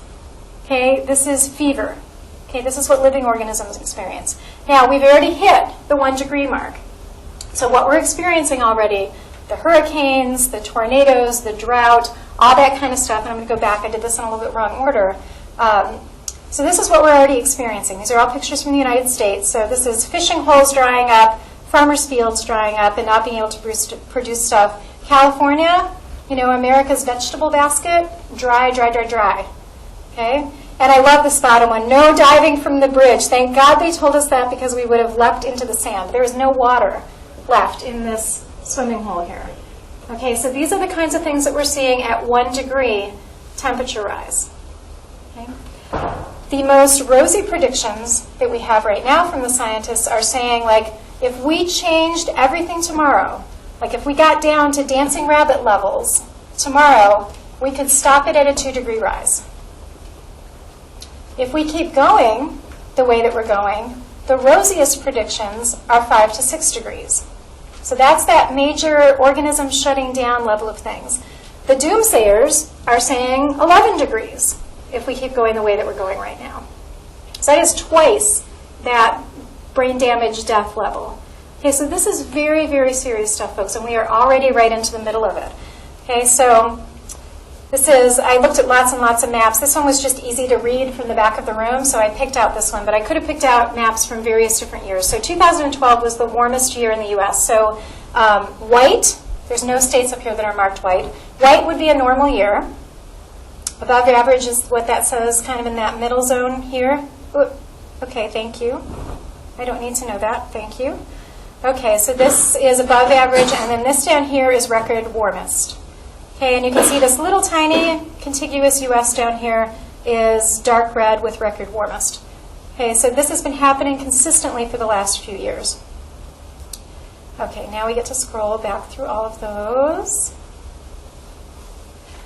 Okay? This is fever. Okay? This is what living organisms experience. Now, we've already hit the 1 degree mark. So what we're experiencing already the hurricanes, the tornadoes, the drought, all that kind of stuff. And I'm going to go back. I did this in a little bit wrong order. So this is what we're already experiencing. These are all pictures from the United States. So this is fishing holes drying up, farmers' fields drying up, and not being able to produce stuff. California, America's vegetable basket, dry, dry, dry, dry. Okay? And I love this bottom one. No diving from the bridge. Thank God they told us that, because we would have leapt into the sand. There is no water left in this swimming hole here. Okay, so these are the kinds of things that we're seeing at 1 degree temperature rise. Okay? The most rosy predictions that we have right now from the scientists are saying, like, if we changed everything tomorrow, like if we got down to dancing rabbit levels tomorrow, we could stop it at a 2-degree rise. If we keep going the way that we're going, the rosiest predictions are 5 to 6 degrees. So that's that major organism shutting down level of things. The doomsayers are saying 11 degrees if we keep going the way that we're going right now. So that is twice that brain damage death level. Okay, so this is very, very serious stuff, folks, and we are already right into the middle of it. Okay, so this is, I looked at lots and lots of maps. This one was just easy to read from the back of the room, so I picked out this one, but I could have picked out maps from various different years. So 2012 was the warmest year in the U.S. So white, there's no states up here that are marked white. White would be a normal year. Above average is what that says, kind of in that middle zone here. Ooh, okay, thank you. I don't need to know that, thank you. Okay, so this is above average, and then this down here is record warmest. Okay, and you can see this little tiny contiguous U.S. down here is dark red with record warmest. Okay, so this has been happening consistently for the last few years. Okay, now we get to scroll back through all of those.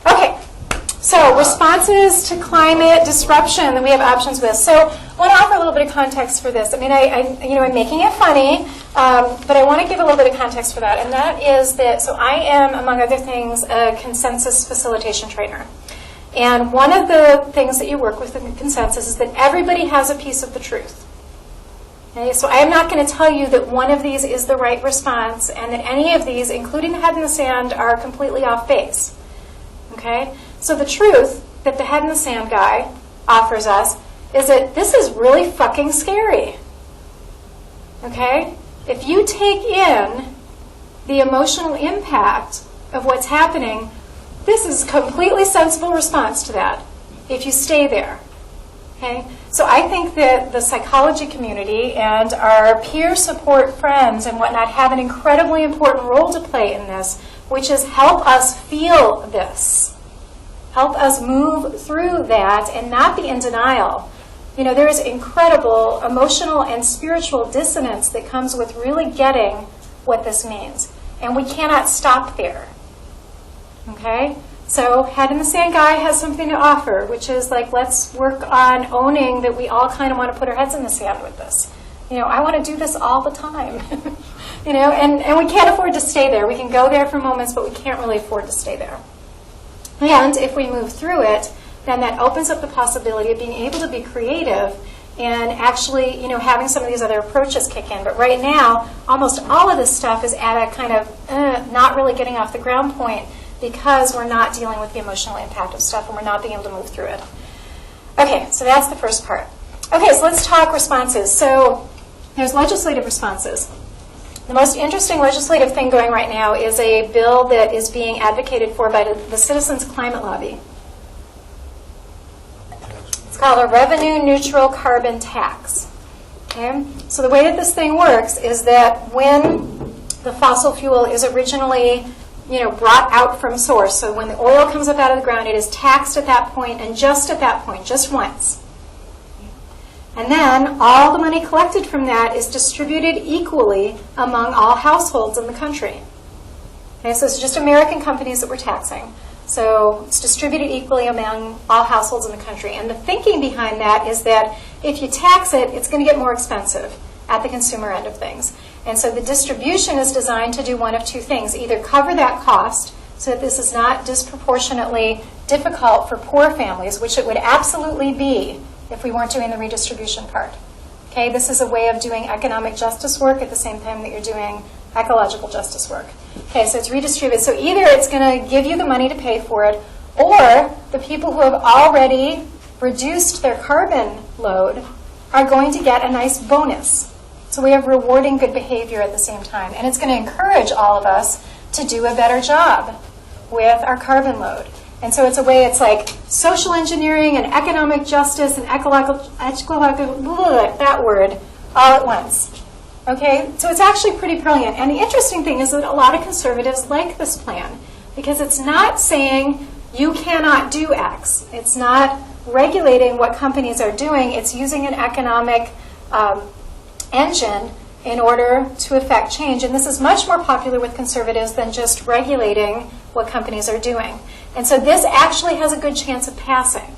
Okay, so responses to climate disruption, and we have options for this. So I want to offer a little bit of context for this. I mean, I'm making it funny, but I want to give a little bit of context for that, and that is that, so I am, among other things, a consensus facilitation trainer. And one of the things that you work with in consensus is that everybody has a piece of the truth. Okay, so I am not going to tell you that one of these is the right response and that any of these, including the head in the sand, are completely off base. Okay? So the truth that the head in the sand guy offers us is that this is really fucking scary. Okay? If you take in the emotional impact of what's happening, this is a completely sensible response to that if you stay there. Okay? So I think that the psychology community and our peer support friends and whatnot have an incredibly important role to play in this, which is help us feel this. Help us move through that and not be in denial. You know, there is incredible emotional and spiritual dissonance that comes with really getting what this means. And we cannot stop there. Okay? So head in the sand guy has something to offer, which is like, let's work on owning that we all kind of want to put our heads in the sand with this. You know, I want to do this all the time. You know, and we can't afford to stay there. We can go there for moments, but we can't really afford to stay there. And if we move through it, then that opens up the possibility of being able to be creative and actually, you know, having some of these other approaches kick in. But right now, almost all of this stuff is at a kind of not really getting off the ground point because we're not dealing with the emotional impact of stuff and we're not being able to move through it. Okay, so that's the first part. Okay, so let's talk responses. So there's legislative responses. The most interesting legislative thing going right now is a bill that is being advocated for by the Citizens Climate Lobby. It's called a revenue-neutral carbon tax. Okay? So the way that this thing works is that when the fossil fuel is originally, you know, brought out from source, so when the oil comes up out of the ground, it is taxed at that point, and just at that point, just once. And then all the money collected from that is distributed equally among all households in the country. Okay, so it's just American companies that we're taxing. So it's distributed equally among all households in the country. And the thinking behind that is that if you tax it, it's going to get more expensive at the consumer end of things. And so the distribution is designed to do one of two things. Either cover that cost so that this is not disproportionately difficult for poor families, which it would absolutely be if we weren't doing the redistribution part. Okay, this is a way of doing economic justice work at the same time that you're doing ecological justice work. Okay, so it's redistributed. So either it's going to give you the money to pay for it, or the people who have already reduced their carbon load are going to get a nice bonus. So we have rewarding good behavior at the same time. And it's going to encourage all of us to do a better job with our carbon load. And so it's a way, it's like social engineering and economic justice and ecological that word, all at once. Okay? So it's actually pretty brilliant. And the interesting thing is that a lot of conservatives like this plan because it's not saying you cannot do X. It's not regulating what companies are doing. It's using an economic engine in order to affect change. And this is much more popular with conservatives than just regulating what companies are doing. And so this actually has a good chance of passing.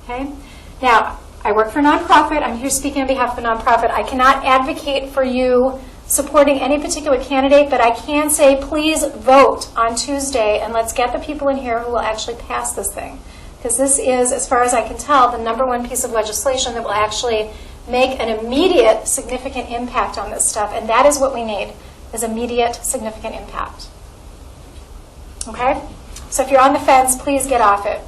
Okay? Now, I work for a nonprofit. I'm here speaking on behalf of a nonprofit. I cannot advocate for you supporting any particular candidate, but I can say please vote on Tuesday and let's get the people in here who will actually pass this thing. Because this is, as far as I can tell, the number one piece of legislation that will actually make an immediate significant impact on this stuff. And that is what we need, is immediate significant impact. Okay? So if you're on the fence, please get off it.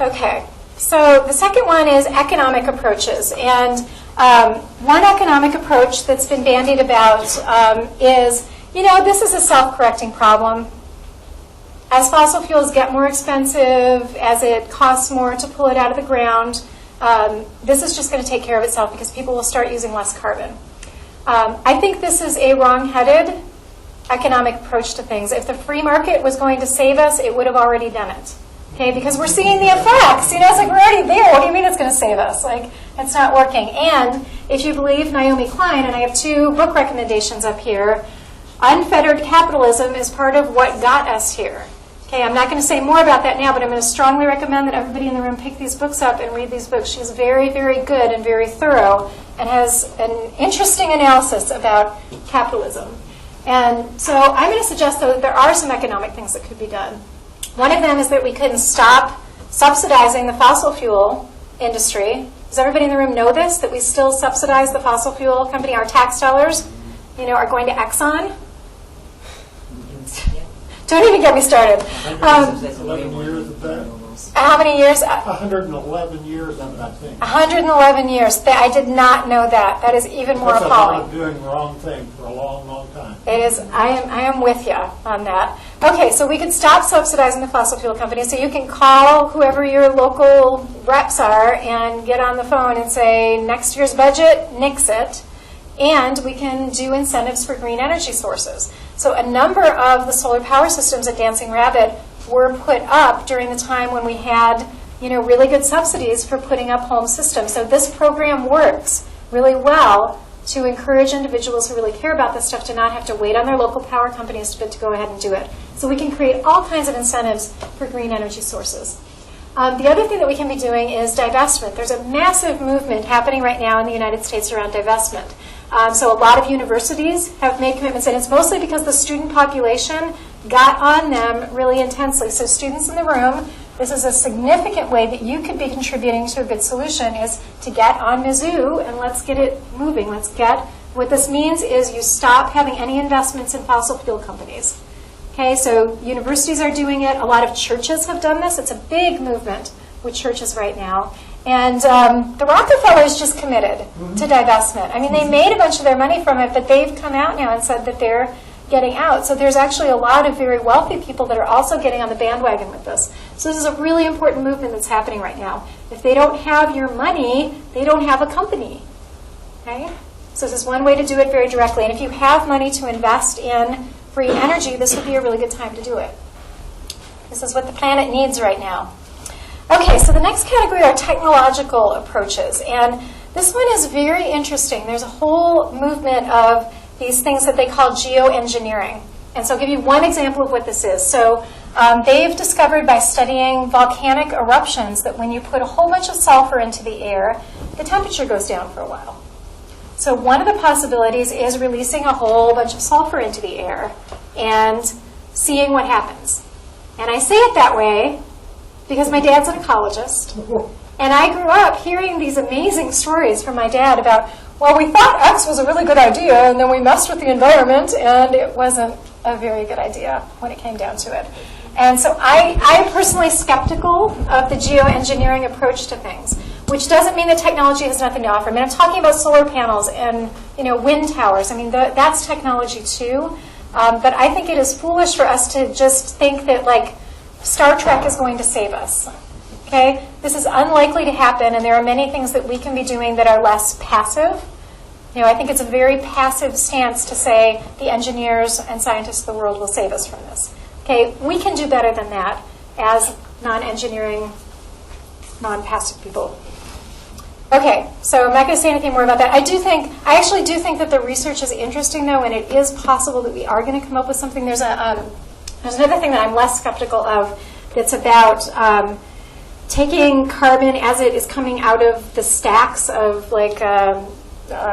Okay. So the second one is economic approaches. And one economic approach that's been bandied about is, this is a self-correcting problem. As fossil fuels get more expensive, as it costs more to pull it out of the ground, this is just going to take care of itself because people will start using less carbon. I think this is a wrong-headed economic approach to things. If the free market was going to save us, it would have already done it. Okay, because we're seeing the effects. It's like we're already there. What do you mean it's going to save us? Like, it's not working. And if you believe Naomi Klein, and I have 2 book recommendations up here, Unfettered Capitalism is part of what got us here. Okay, I'm not going to say more about that now, but I'm going to strongly recommend that everybody in the room pick these books up and read these books. She's very, very good and very thorough and has an interesting analysis about capitalism. And so I'm going to suggest, though, that there are some economic things that could be done. One of them is that we can stop subsidizing the fossil fuel industry. Does everybody in the room know this, that we still subsidize the fossil fuel company? Our tax dollars, are going to Exxon? Don't even get me started. 11 years of that? How many years? 111 years of that thing. 111 years. I did not know that. That is even more That's appalling. I've been doing the wrong thing for a long, long time. It is. I am with you on that. Okay, so we could stop subsidizing the fossil fuel companies. So you can call whoever your local reps are and get on the phone and say, next year's budget, nix it. And we can do incentives for green energy sources. So a number of the solar power systems at Dancing Rabbit were put up during the time when we had, really good subsidies for putting up home systems. So this program works really well to encourage individuals who really care about this stuff to not have to wait on their local power companies to go ahead and do it. So we can create all kinds of incentives for green energy sources. The other thing that we can be doing is divestment. There's a massive movement happening right now in the United States around divestment. So a lot of universities have made commitments, and it's mostly because the student population got on them really intensely. So students in the room, this is a significant way that you could be contributing to a good solution, is to get on Mizzou and let's get it moving. What this means is you stop having any investments in fossil fuel companies. Okay, so universities are doing it. A lot of churches have done this. It's a big movement with churches right now. And the Rockefellers just committed to divestment. I mean, they made a bunch of their money from it, but they've come out now and said that they're getting out. So there's actually a lot of very wealthy people that are also getting on the bandwagon with this. So this is a really important movement that's happening right now. If they don't have your money, they don't have a company. Okay? So this is one way to do it very directly. And if you have money to invest in free energy, this would be a really good time to do it. This is what the planet needs right now. Okay, so the next category are technological approaches. And this one is very interesting. There's a whole movement of these things that they call geoengineering. And so I'll give you one example of what this is. So they've discovered by studying volcanic eruptions that when you put a whole bunch of sulfur into the air, the temperature goes down for a while. So one of the possibilities is releasing a whole bunch of sulfur into the air and seeing what happens. And I say it that way because my dad's an ecologist. And I grew up hearing these amazing stories from my dad about well, we thought X was a really good idea, and then we messed with the environment, and it wasn't a very good idea when it came down to it. And so I'm personally skeptical of the geoengineering approach to things, which doesn't mean that technology has nothing to offer. I mean, I'm talking about solar panels and wind towers. I mean, that's technology too. But I think it is foolish for us to just think that, like, Star Trek is going to save us. Okay? This is unlikely to happen, and there are many things that we can be doing that are less passive. I think it's a very passive stance to say the engineers and scientists of the world will save us from this. Okay? We can do better than that as non-engineering, non-passive people. Okay, so I'm not going to say anything more about that. I actually do think that the research is interesting, though, and it is possible that we are going to come up with something. There's another thing that I'm less skeptical of that's about taking carbon as it is coming out of the stacks of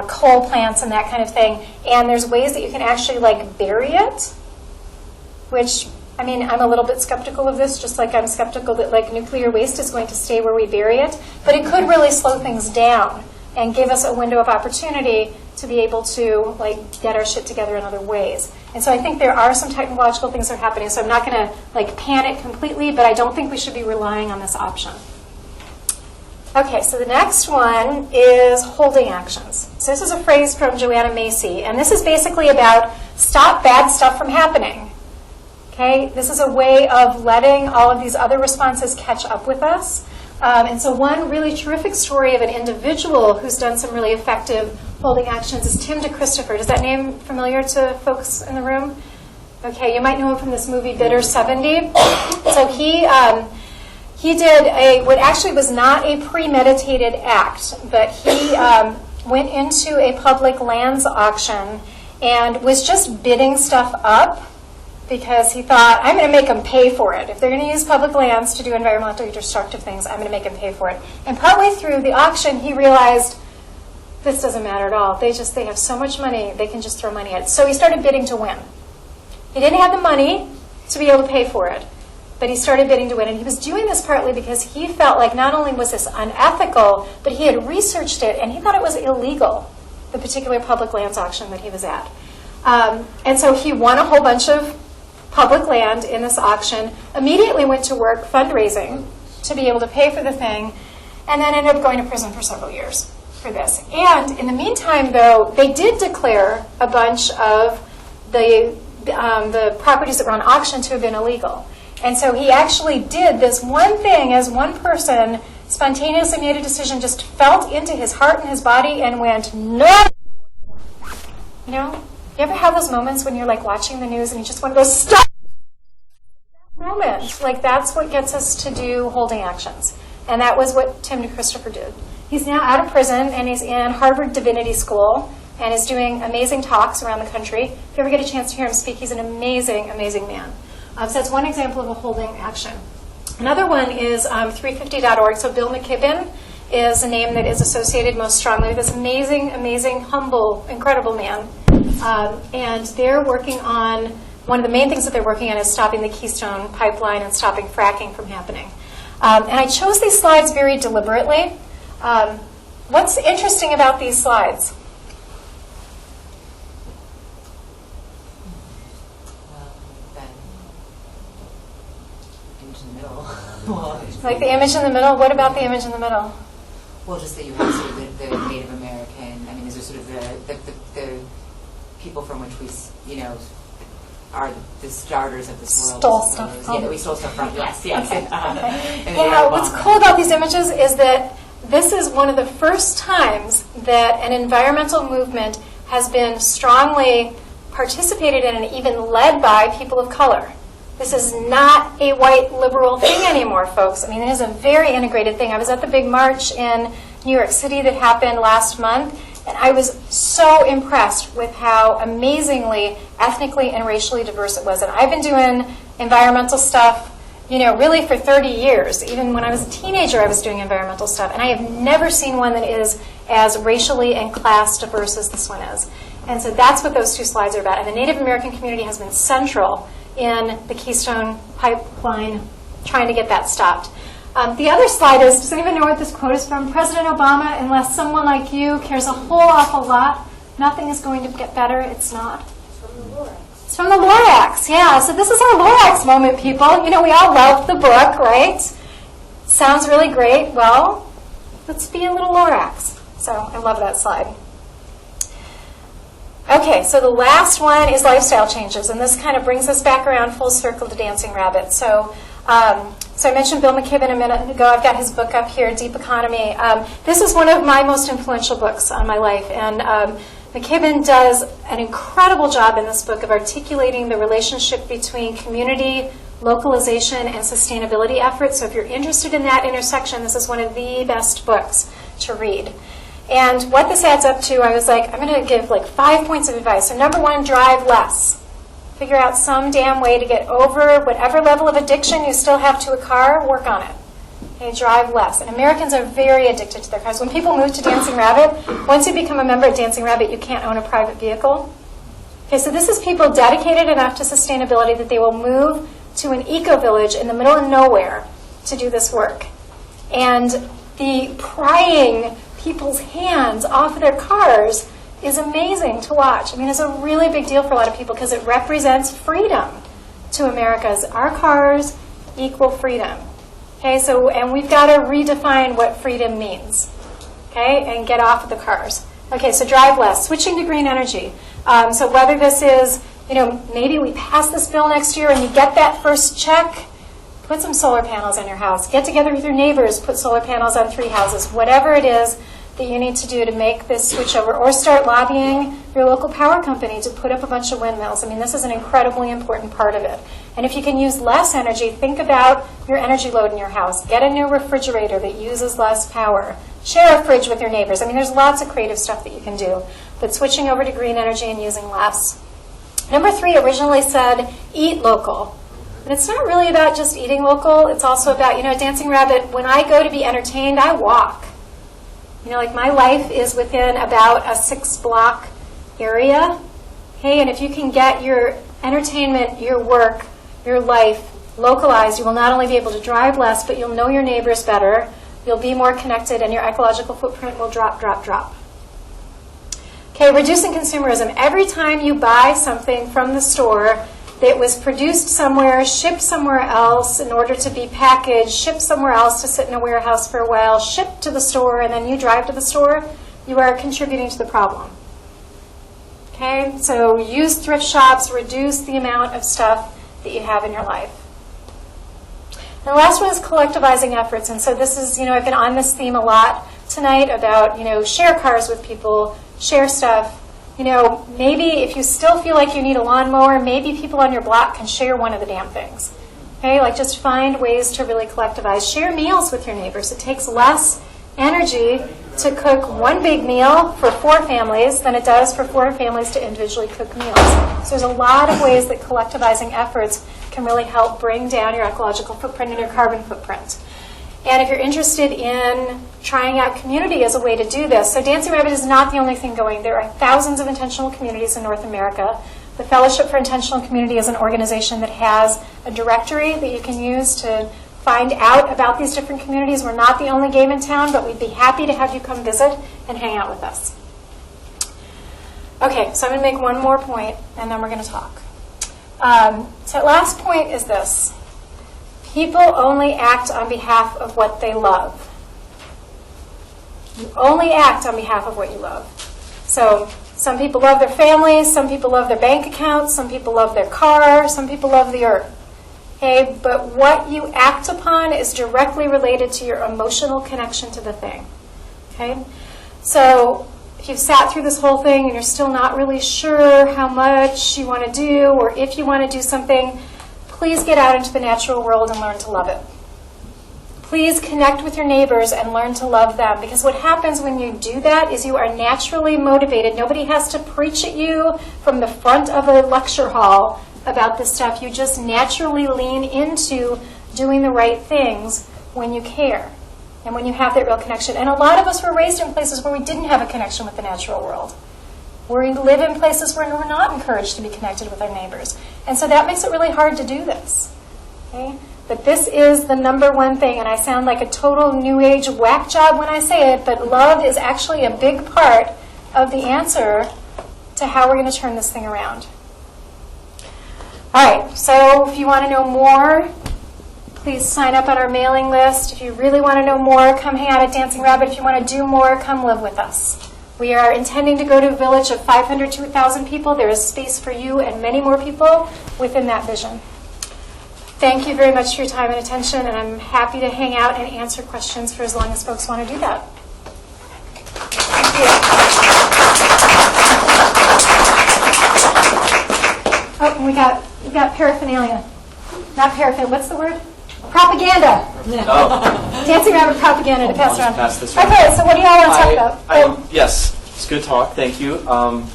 coal plants and that kind of thing, and there's ways that you can actually bury it, which, I mean, I'm a little bit skeptical of this, just like I'm skeptical that nuclear waste is going to stay where we bury it, but it could really slow things down and give us a window of opportunity to be able to get our shit together in other ways. And so I think there are some technological things that are happening, so I'm not going to panic completely, but I don't think we should be relying on this option. Okay, so the next one is holding actions. So this is a phrase from Joanna Macy, and this is basically about stop bad stuff from happening. Okay, this is a way of letting all of these other responses catch up with us. And so one really terrific story of an individual who's done some really effective holding actions is Tim DeChristopher. Does that name familiar to folks in the room? Okay, you might know him from this movie Bitter 70. So he did what actually was not a premeditated act, but he went into a public lands auction and was just bidding stuff up because he thought, I'm going to make them pay for it. If they're going to use public lands to do environmentally destructive things, I'm going to make them pay for it. And partway through the auction, he realized this doesn't matter at all. They have so much money, they can just throw money at it. So he started bidding to win. He didn't have the money to be able to pay for it, but he started bidding to win. And he was doing this partly because he felt like not only was this unethical, but he had researched it, and he thought it was illegal, the particular public lands auction that he was at. And so he won a whole bunch of public land in this auction, immediately went to work fundraising to be able to pay for the thing, and then ended up going to prison for several years for this. And in the meantime, though, they did declare a bunch of the properties that were on auction to have been illegal. And so he actually did this one thing as one person, spontaneously made a decision, just felt into his heart and his body and went, no! You ever have those moments when you're watching the news and you just want to go, stop! Moment. That's what gets us to do holding actions. And that was what Tim DeChristopher did. He's now out of prison and he's in Harvard Divinity School and is doing amazing talks around the country. If you ever get a chance to hear him speak, he's an amazing, amazing man. So that's one example of a holding action. Another one is 350.org. So Bill McKibben is a name that is associated most strongly with this amazing, amazing, humble, incredible man. And they're working on, one of the main things that they're working on is stopping the Keystone Pipeline and stopping fracking from happening. And I chose these slides very deliberately. What's interesting about these slides? Image in the middle. Like the image in the middle? What about the image in the middle? Well, just that you have sort of the Native American. I mean, these are sort of the people from which we, are the starters of this world. Stole stuff from. Yeah, that we stole stuff from. Yes. Okay. Yeah, what's cool about these images is that this is one of the first times that an environmental movement has been strongly participated in and even led by people of color. This is not a white liberal thing anymore, folks. I mean, it is a very integrated thing. I was at the big march in New York City that happened last month, and I was so impressed with how amazingly ethnically and racially diverse it was. And I've been doing environmental stuff, really for 30 years. Even when I was a teenager, I was doing environmental stuff. And I have never seen one that is as racially and class diverse as this one is. And so that's what those two slides are about. And the Native American community has been central in the Keystone Pipeline, trying to get that stopped. The other slide is, does anyone know what this quote is from? President Obama, unless someone like you cares a whole awful lot, nothing is going to get better. It's not. It's from the Lorax, yeah. So this is our Lorax moment, people. You know, we all love the book, right? Sounds really great. Well, let's be a little Lorax. So I love that slide. Okay, so the last one is lifestyle changes, and this kind of brings us back around full circle to Dancing Rabbit. So I mentioned Bill McKibben a minute ago. I've got his book up here, Deep Economy. This is one of my most influential books on my life, and McKibben does an incredible job in this book of articulating the relationship between community, localization, and sustainability efforts. So if you're interested in that intersection, this is one of the best books to read. And what this adds up to, I was like, I'm going to give like 5 points of advice. So number one, drive less. Figure out some damn way to get over whatever level of addiction you still have to a car, work on it. Okay, drive less. And Americans are very addicted to their cars. When people move to Dancing Rabbit, once you become a member at Dancing Rabbit, you can't own a private vehicle. Okay, so this is people dedicated enough to sustainability that they will move to an eco-village in the middle of nowhere to do this work. And the prying people's hands off of their cars is amazing to watch. I mean, it's a really big deal for a lot of people because it represents freedom to Americans. Our cars equal freedom. Okay, so, and we've got to redefine what freedom means. Okay, and get off of the cars. Okay, so drive less. Switching to green energy. So whether this is, you know, maybe we pass this bill next year and you get that first check, put some solar panels on your house. Get together with your neighbors, put solar panels on 3 houses. Whatever it is that you need to do to make this switch over, or start lobbying your local power company to put up a bunch of windmills. I mean, this is an incredibly important part of it. And if you can use less energy, think about your energy load in your house. Get a new refrigerator that uses less power. Share a fridge with your neighbors. I mean, there's lots of creative stuff that you can do. But switching over to green energy and using less. Number 3 originally said, eat local. But it's not really about just eating local. It's also about, you know, Dancing Rabbit, when I go to be entertained, I walk. You know, like my life is within about a 6-block area. Okay, and if you can get your entertainment, your work, your life localized, you will not only be able to drive less, but you'll know your neighbors better, you'll be more connected, and your ecological footprint will drop, drop, drop. Okay, reducing consumerism. Every time you buy something from the store that was produced somewhere, shipped somewhere else in order to be packaged, shipped somewhere else to sit in a warehouse for a while, shipped to the store, and then you drive to the store, you are contributing to the problem. Okay, so use thrift shops, reduce the amount of stuff that you have in your life. And the last one is collectivizing efforts. And so this is, you know, I've been on this theme a lot tonight about, you know, share cars with people, share stuff. You know, maybe if you still feel like you need a lawnmower, maybe people on your block can share one of the damn things. Okay, like just find ways to really collectivize. Share meals with your neighbors. It takes less energy to cook one big meal for 4 families than it does for 4 families to individually cook meals. So there's a lot of ways that collectivizing efforts can really help bring down your ecological footprint and your carbon footprint. And if you're interested in trying out community as a way to do this, so Dancing Rabbit is not the only thing going. There are thousands of intentional communities in North America. The Fellowship for Intentional Community is an organization that has a directory that you can use to find out about these different communities. We're not the only game in town, but we'd be happy to have you come visit and hang out with us. Okay, so I'm going to make one more point, and then we're going to talk. So last point is this. People only act on behalf of what they love. You only act on behalf of what you love. So some people love their families, some people love their bank accounts, some people love their car, some people love the earth. Okay, but what you act upon is directly related to your emotional connection to the thing. Okay, so if you've sat through this whole thing and you're still not really sure how much you want to do or if you want to do something, please get out into the natural world and learn to love it. Please connect with your neighbors and learn to love them, because what happens when you do that is you are naturally motivated. Nobody has to preach at you from the front of a lecture hall about this stuff. You just naturally lean into doing the right things when you care and when you have that real connection. And a lot of us were raised in places where we didn't have a connection with the natural world, where we live in places where we're not encouraged to be connected with our neighbors. And so that makes it really hard to do this. Okay? that this is the #1 thing, and I sound like a total new age whack job when I say it, but love is actually a big part of the answer to how we're going to turn this thing around. All right, so if you want to know more, please sign up on our mailing list. If you really want to know more, come hang out at Dancing Rabbit. If you want to do more, come live with us. We are intending to go to a village of 500 to 1,000 people. There is space for you and many more people within that vision. Thank you very much for your time and attention, and I'm happy to hang out and answer questions for as long as folks want to do that. Thank you. Oh, and we got paraphernalia. Not paraphernalia. What's the word? Propaganda. Oh. Dancing Rabbit propaganda to pass I'll around. just pass this around. Okay, so what do y'all want to talk about? Yes, it's good talk. Thank you.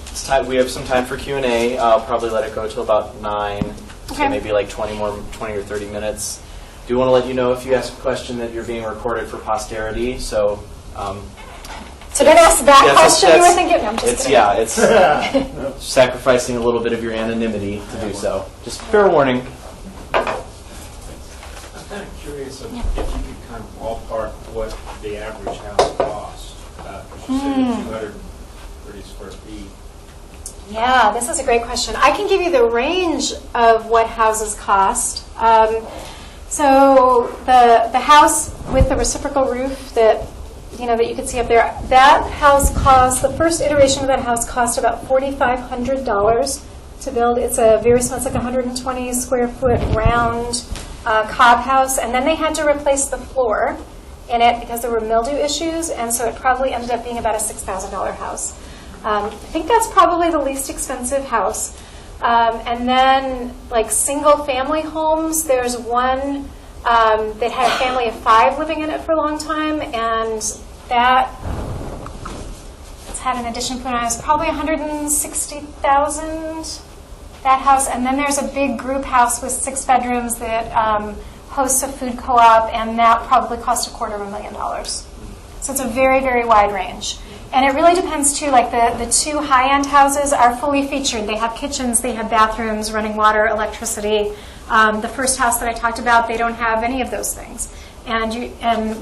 It's time, we have some time for Q&A. I'll probably let it go till about 9, so Okay. maybe like 20 or 30 minutes. Do want to let you know if you ask a question that you're being recorded for posterity. So. So don't ask that Yes, question you were that's- thinking. No, I'm just It's kidding. it's sacrificing a little bit of your anonymity to do so. Just fair warning. I'm kind of curious if you could kind of ballpark what the average house costs. You said 230 square feet. Yeah, this is a great question. I can give you the range of what houses cost. So the house with the reciprocal roof that you can see up there, that house cost, the first iteration of that house cost about $4,500 to build. It's a very small, it's like 120 square foot round cob house, and then they had to replace the floor in it because there were mildew issues, and so it probably ended up being about a $6,000 house. I think that's probably the least expensive house. And then, like single family homes, there's one that had a family of 5 living in it for a long time, and it's had an addition put on. It's probably $160,000, that house. And then there's a big group house with 6 bedrooms that hosts a food co-op, and that probably cost $250,000. So it's a very, very wide range. And it really depends, too. Like the 2 high-end houses are fully featured. They have kitchens, they have bathrooms, running water, electricity. The first house that I talked about, they don't have any of those things. And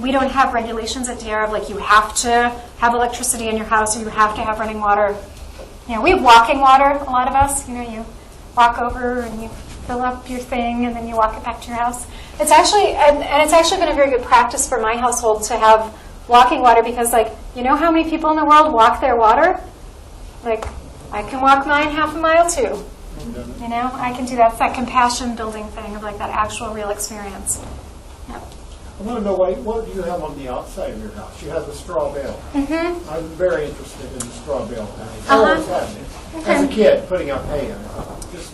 we don't have regulations at DR of like you have to have electricity in your house or you have to have running water. We have walking water, a lot of us. You walk over and you fill up your thing and then you walk it back to your house. It's actually, and it's actually been a very good practice for my household to have walking water because, like, you know how many people in the world walk their water? Like, I can walk mine half a mile too. I can do that. It's that compassion building thing of like that actual real experience. Yep. I want to know what do you have on the outside of your house? You have a straw bale. Mm-hmm. I'm very interested in the straw bale. I always have been. As a kid, putting up hay in it. This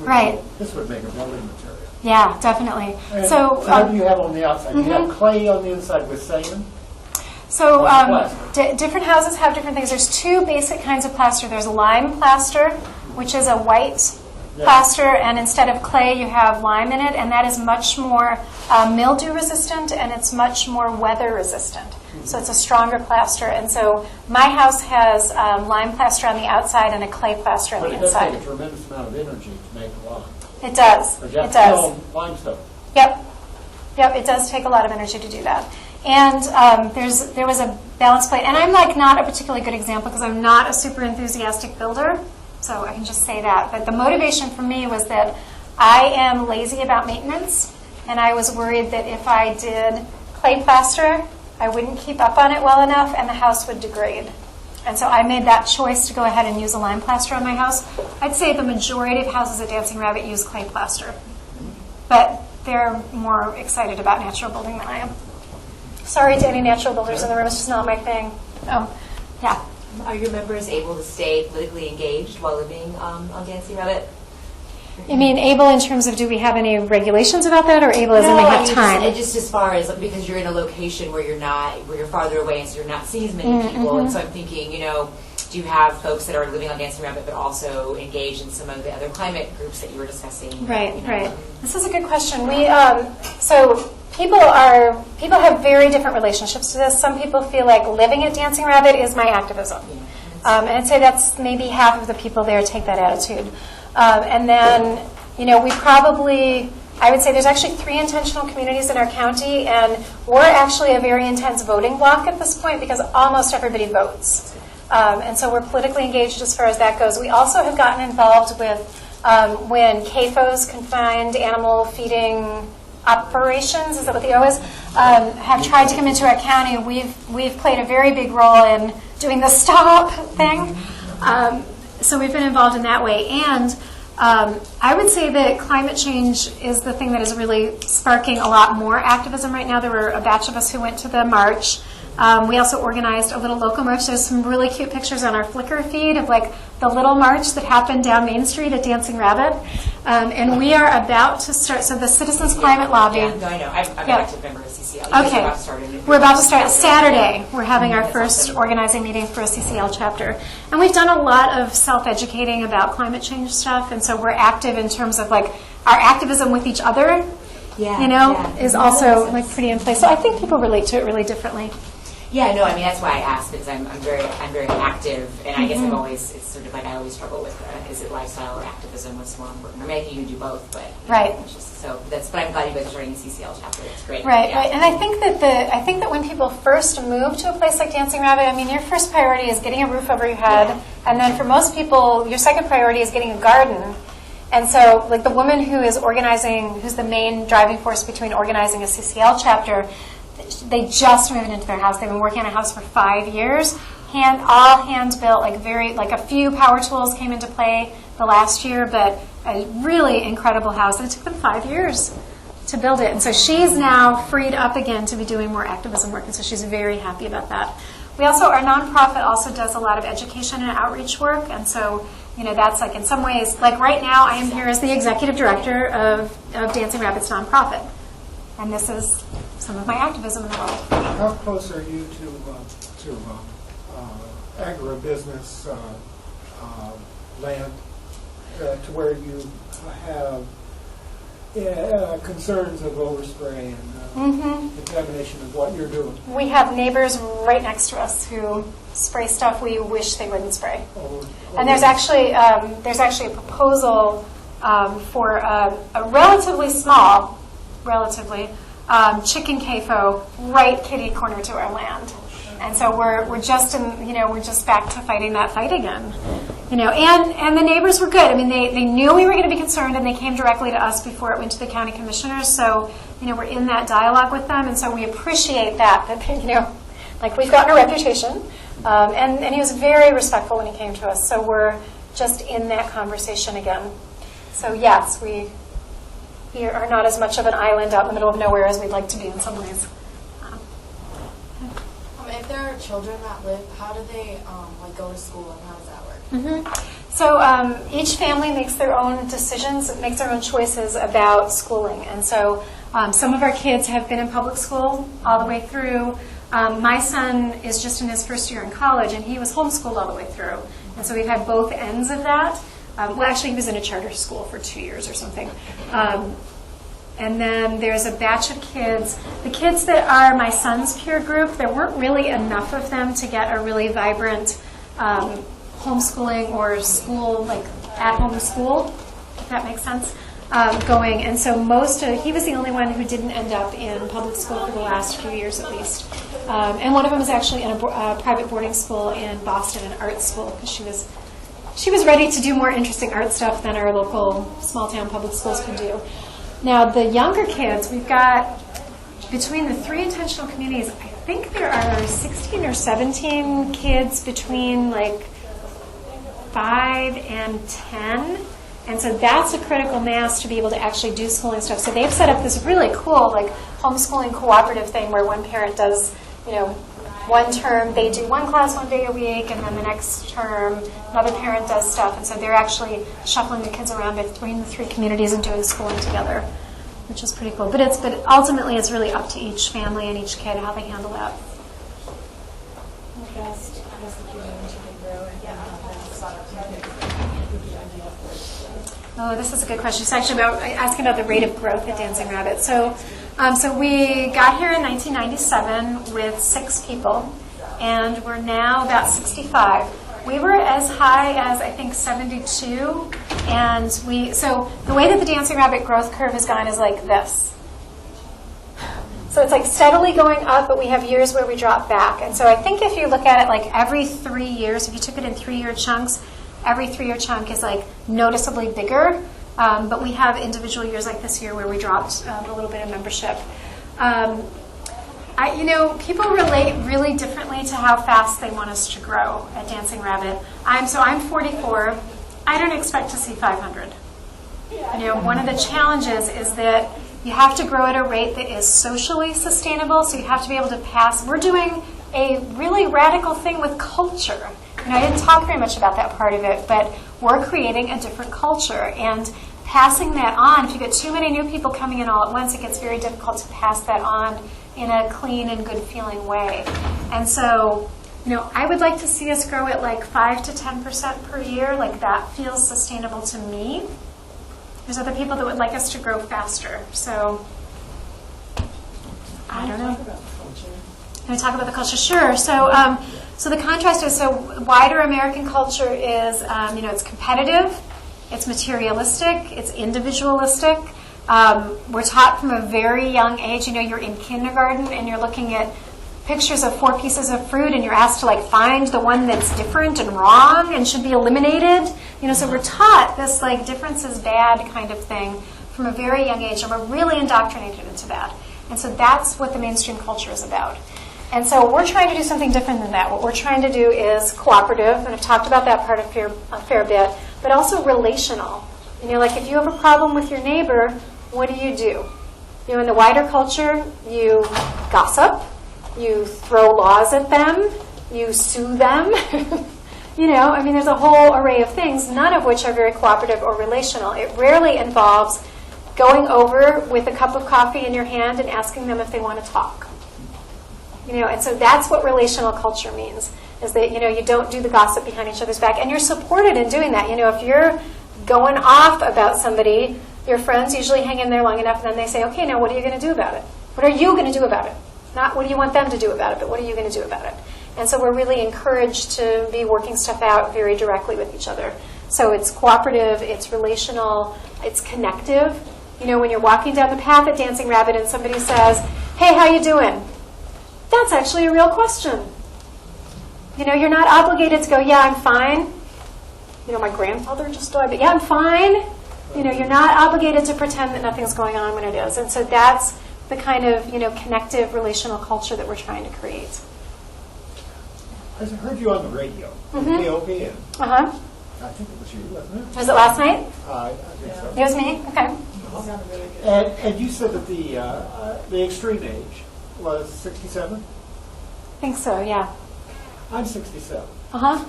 would make a building material. Yeah, definitely. And so what do you have on the outside? Do you have clay on the inside with sand? So different houses have different things. There's 2 basic kinds of plaster. There's lime plaster, which is a white plaster, and instead of clay, you have lime in it, and that is much more mildew resistant, and it's much more weather resistant. So it's a stronger plaster. And so my house has lime plaster on the outside and a clay plaster on the inside. But it does take a tremendous amount of energy to make a lime. It does. Or you have It to does. fill limestone. Yep, it does take a lot of energy to do that. And there was a balance plate, and I'm like not a particularly good example because I'm not a super enthusiastic builder, so I can just say that. But the motivation for me was that I am lazy about maintenance, and I was worried that if I did clay plaster, I wouldn't keep up on it well enough, and the house would degrade. And so I made that choice to go ahead and use a lime plaster on my house. I'd say the majority of houses at Dancing Rabbit use clay plaster, but they're more excited about natural building than I am. Sorry to any natural builders in the room, it's just not my thing. Oh, yeah. Are your members able to stay politically engaged while living on Dancing Rabbit? You mean able in terms of do we have any regulations about that, or able as in they have time? Just as far as because you're in a location where you're farther away, and so you're not seeing as many people. And so I'm thinking, do you have folks that are living on Dancing Rabbit but also engaged in some of the other climate groups that you were discussing? Right. This is a good question. So people have very different relationships to this. Some people feel like living at Dancing Rabbit is my activism. And I'd say that's maybe half of the people there take that attitude. And then, I I would say there's actually 3 intentional communities in our county, and we're actually a very intense voting block at this point because almost everybody votes. And so we're politically engaged as far as that goes. We also have gotten involved with when CAFOs, confined animal feeding operations, is that what the O is, have tried to come into our county. We've played a very big role in doing the stop thing. So we've been involved in that way. And I would say that climate change is the thing that is really sparking a lot more activism right now. There were a batch of us who went to the march. We also organized a little local march. There's some really cute pictures on our Flickr feed of like the little march that happened down Main Street at Dancing Rabbit. And we are about to start, so the Citizens Climate Lobby. Yeah, no, I know. I'm an Yeah. active member of CCL. You guys are about to start it. We're about to start Saturday. We're having our first organizing meeting for a CCL chapter. And we've done a lot of self-educating about climate change stuff, and so we're active in terms of like our activism with each other, is also like pretty in place. So I think people relate to it really differently. Yeah, no, I mean, that's why I asked, because I'm very active, and I guess I'm always, it's sort of like I always struggle with, is it lifestyle or activism, what's more important? Or maybe you can do both, but. Right. It's just, but I'm glad you guys are starting a CCL chapter, it's great. Right, Yeah. right. And I think that when people first move to a place like Dancing Rabbit, I mean, your first priority is getting a roof over your head, and then for most people, your second priority is getting a garden. And so, like the woman who is organizing, who's the main driving force between organizing a CCL chapter, they just moved into their house. They've been working on a house for 5 years. All hand built, like a few power tools came into play the last year, but a really incredible house. And it took them 5 years to build it. And so she's now freed up again to be doing more activism work. And so she's very happy about that. We also, our nonprofit also does a lot of education and outreach work. And so, that's like in some ways, like right now I am here as the executive director of Dancing Rabbit's nonprofit. And this is some of my activism in the world. How close are you to agribusiness land, to where you have concerns of overspray and contamination of what you're doing? We have neighbors right next to us who spray stuff we wish they wouldn't spray. And there's actually a proposal for a relatively small, chicken CAFO right kitty corner to our land. And so we're just back to fighting that fight again. And the neighbors were good. I mean, they knew we were going to be concerned, and they came directly to us before it went to the county commissioners. So, we're in that dialogue with them, and so we appreciate that like we've gotten a reputation. And he was very respectful when he came to us. So we're just in that conversation again. So yes, we are not as much of an island out in the middle of nowhere as we'd like to be in some ways. If there are children that live, how do they go to school, and how does that work? So each family makes their own decisions, makes their own choices about schooling. And so some of our kids have been in public school all the way through. My son is just in his first year in college, and he was homeschooled all the way through. And so we've had both ends of that. Actually, he was in a charter school for 2 years or something. And then there's a batch of kids. The kids that are my son's peer group, there weren't really enough of them to get a really vibrant homeschooling or school, like at-home school, if that makes sense, going. And so he was the only one who didn't end up in public school for the last few years at least. And one of them was actually in a private boarding school in Boston, an art school, because she was ready to do more interesting art stuff than our local small-town public schools can do. Now, the younger kids, we've got, between the 3 intentional communities, I think there are 16 or 17 kids between 5 and 10. And so that's a critical mass to be able to actually do schooling stuff. So they've set up this really cool homeschooling cooperative thing where one parent does, one term, they do one class 1 day a week, and then the next term, another parent does stuff. And so they're actually shuffling the kids around between the 3 communities and doing schooling together, which is pretty cool. But ultimately, it's really up to each family and each kid how they handle that. Oh, this is a good question. It's actually asking about the rate of growth at Dancing Rabbit. So we got here in 1997 with 6 people, and we're now about 65. We were as high as, I think, 72, and so the way that the Dancing Rabbit growth curve has gone is like this. So it's like steadily going up, but we have years where we drop back. And so I think if you look at it like every 3 years, if you took it in 3-year chunks, every 3-year chunk is like noticeably bigger. But we have individual years like this year where we dropped a little bit of membership. People relate really differently to how fast they want us to grow at Dancing Rabbit. I'm 44. I don't expect to see 500. One of the challenges is that you have to grow at a rate that is socially sustainable, so you have to be able to pass. We're doing a really radical thing with culture. I didn't talk very much about that part of it, but we're creating a different culture. And passing that on, if you get too many new people coming in all at once, it gets very difficult to pass that on in a clean and good feeling way. And so, I would like to see us grow at like 5 to 10% per year. Like that feels sustainable to me. There's other people that would like us to grow faster. So, I don't know. Can I talk about the culture? Sure. So the contrast is, wider American culture is, it's competitive, it's materialistic, it's individualistic. We're taught from a very young age, you're in kindergarten and you're looking at pictures of 4 pieces of fruit and you're asked to find the one that's different and wrong and should be eliminated. So we're taught this difference is bad kind of thing from a very young age, and we're really indoctrinated into that. And so that's what the mainstream culture is about. And so we're trying to do something different than that. What we're trying to do is cooperative, and I've talked about that part a fair bit, but also relational. If you have a problem with your neighbor, what do? In the wider culture, you gossip, you throw laws at them, you sue them. There's a whole array of things, none of which are very cooperative or relational. It rarely involves going over with a cup of coffee in your hand and asking them if they want to talk. And so that's what relational culture means, is that, you don't do the gossip behind each other's back, and you're supported in doing that. If you're going off about somebody, your friends usually hang in there long enough, and then they say, okay, now what are you going to do about it? What are you going to do about it? Not what do you want them to do about it, but what are you going to do about it? And so we're really encouraged to be working stuff out very directly with each other. So it's cooperative, it's relational, it's connective. When you're walking down the path at Dancing Rabbit and somebody says, hey, how you doing? That's actually a real question. You're not obligated to go, yeah, I'm fine. My grandfather just died, but yeah, I'm fine. You're not obligated to pretend that nothing's going on when it is. And so that's the kind of, connective relational culture that we're trying to create. I heard you on the radio, KOPN. Uh-huh. I think it was you, wasn't it? Was it last night? I think so. It was me? Okay. And you said that the extreme age was 67? I think so, yeah. I'm 67. Uh-huh.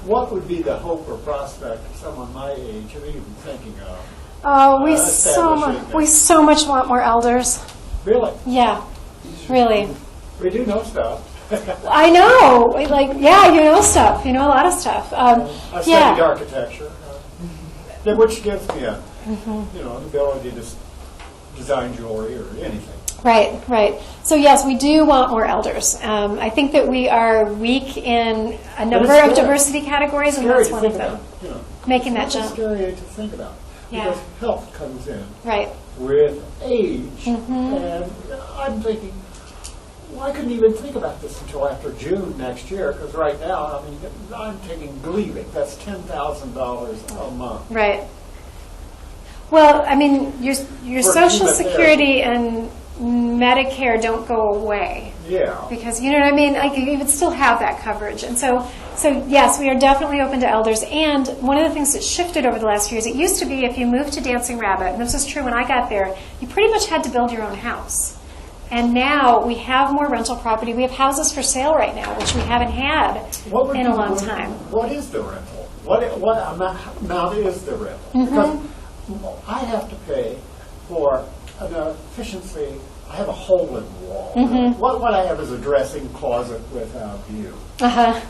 What would be the hope or prospect of someone my age of even thinking of? Oh, we so much want more elders. Really? Yeah, really. We do know stuff. I know. You know stuff. You know a lot of stuff. I studied architecture, which gives me an ability to design jewelry or anything. Right. So yes, we do want more elders. I think that we are weak in a number of diversity categories, and that's one of them. Making that jump. It's scary to think about. Yeah. Because health comes in Right. with age, and I'm thinking, well, I couldn't even think about this until after June next year, because right now, I'm taking Gleevec. That's $10,000 a month. Right. Well, your For Social chemotherapy. Security and Medicare don't go away. Yeah. Because, you know what I mean? You would still have that coverage. And so yes, we are definitely open to elders. And one of the things that shifted over the last few years, it used to be if you moved to Dancing Rabbit, and this was true when I got there, you pretty much had to build your own house. And now we have more rental property. We have houses for sale right now, which we haven't had in a long time. What is the rental? What amount is the rental? Because I have to pay for an efficiency. I have a hole in the wall. What I have is a dressing closet without view. Uh-huh.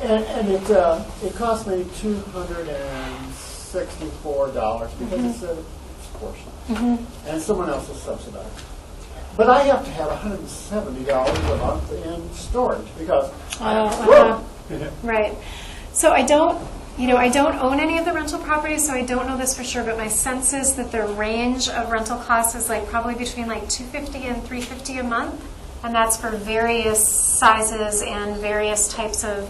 And it cost me $264 because it's a portion. And someone else is subsidized. But I have to have $170 a month in storage because Right. So I don't own any of the rental properties, so I don't know this for sure, but my sense is that the range of rental costs is like probably between like $250 and $350 a month, and that's for various sizes and various types of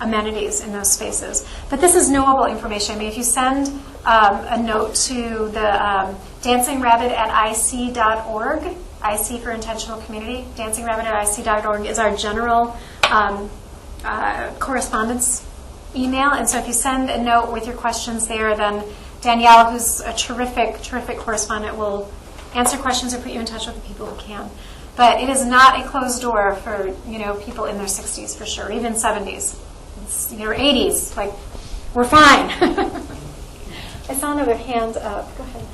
amenities in those spaces. But this is knowable information. I mean, if you send a note to the Dancing Rabbit at IC.org, IC for Intentional Community, Dancing Rabbit at IC.org is our general correspondence email. And so if you send a note with your questions there, then Danielle, who's a terrific, terrific correspondent, will answer questions or put you in touch with the people who can. But it is not a closed door for, people in their 60s for sure, even 70s. It's, or 80s. Like, we're fine. I saw another hand up. Go ahead.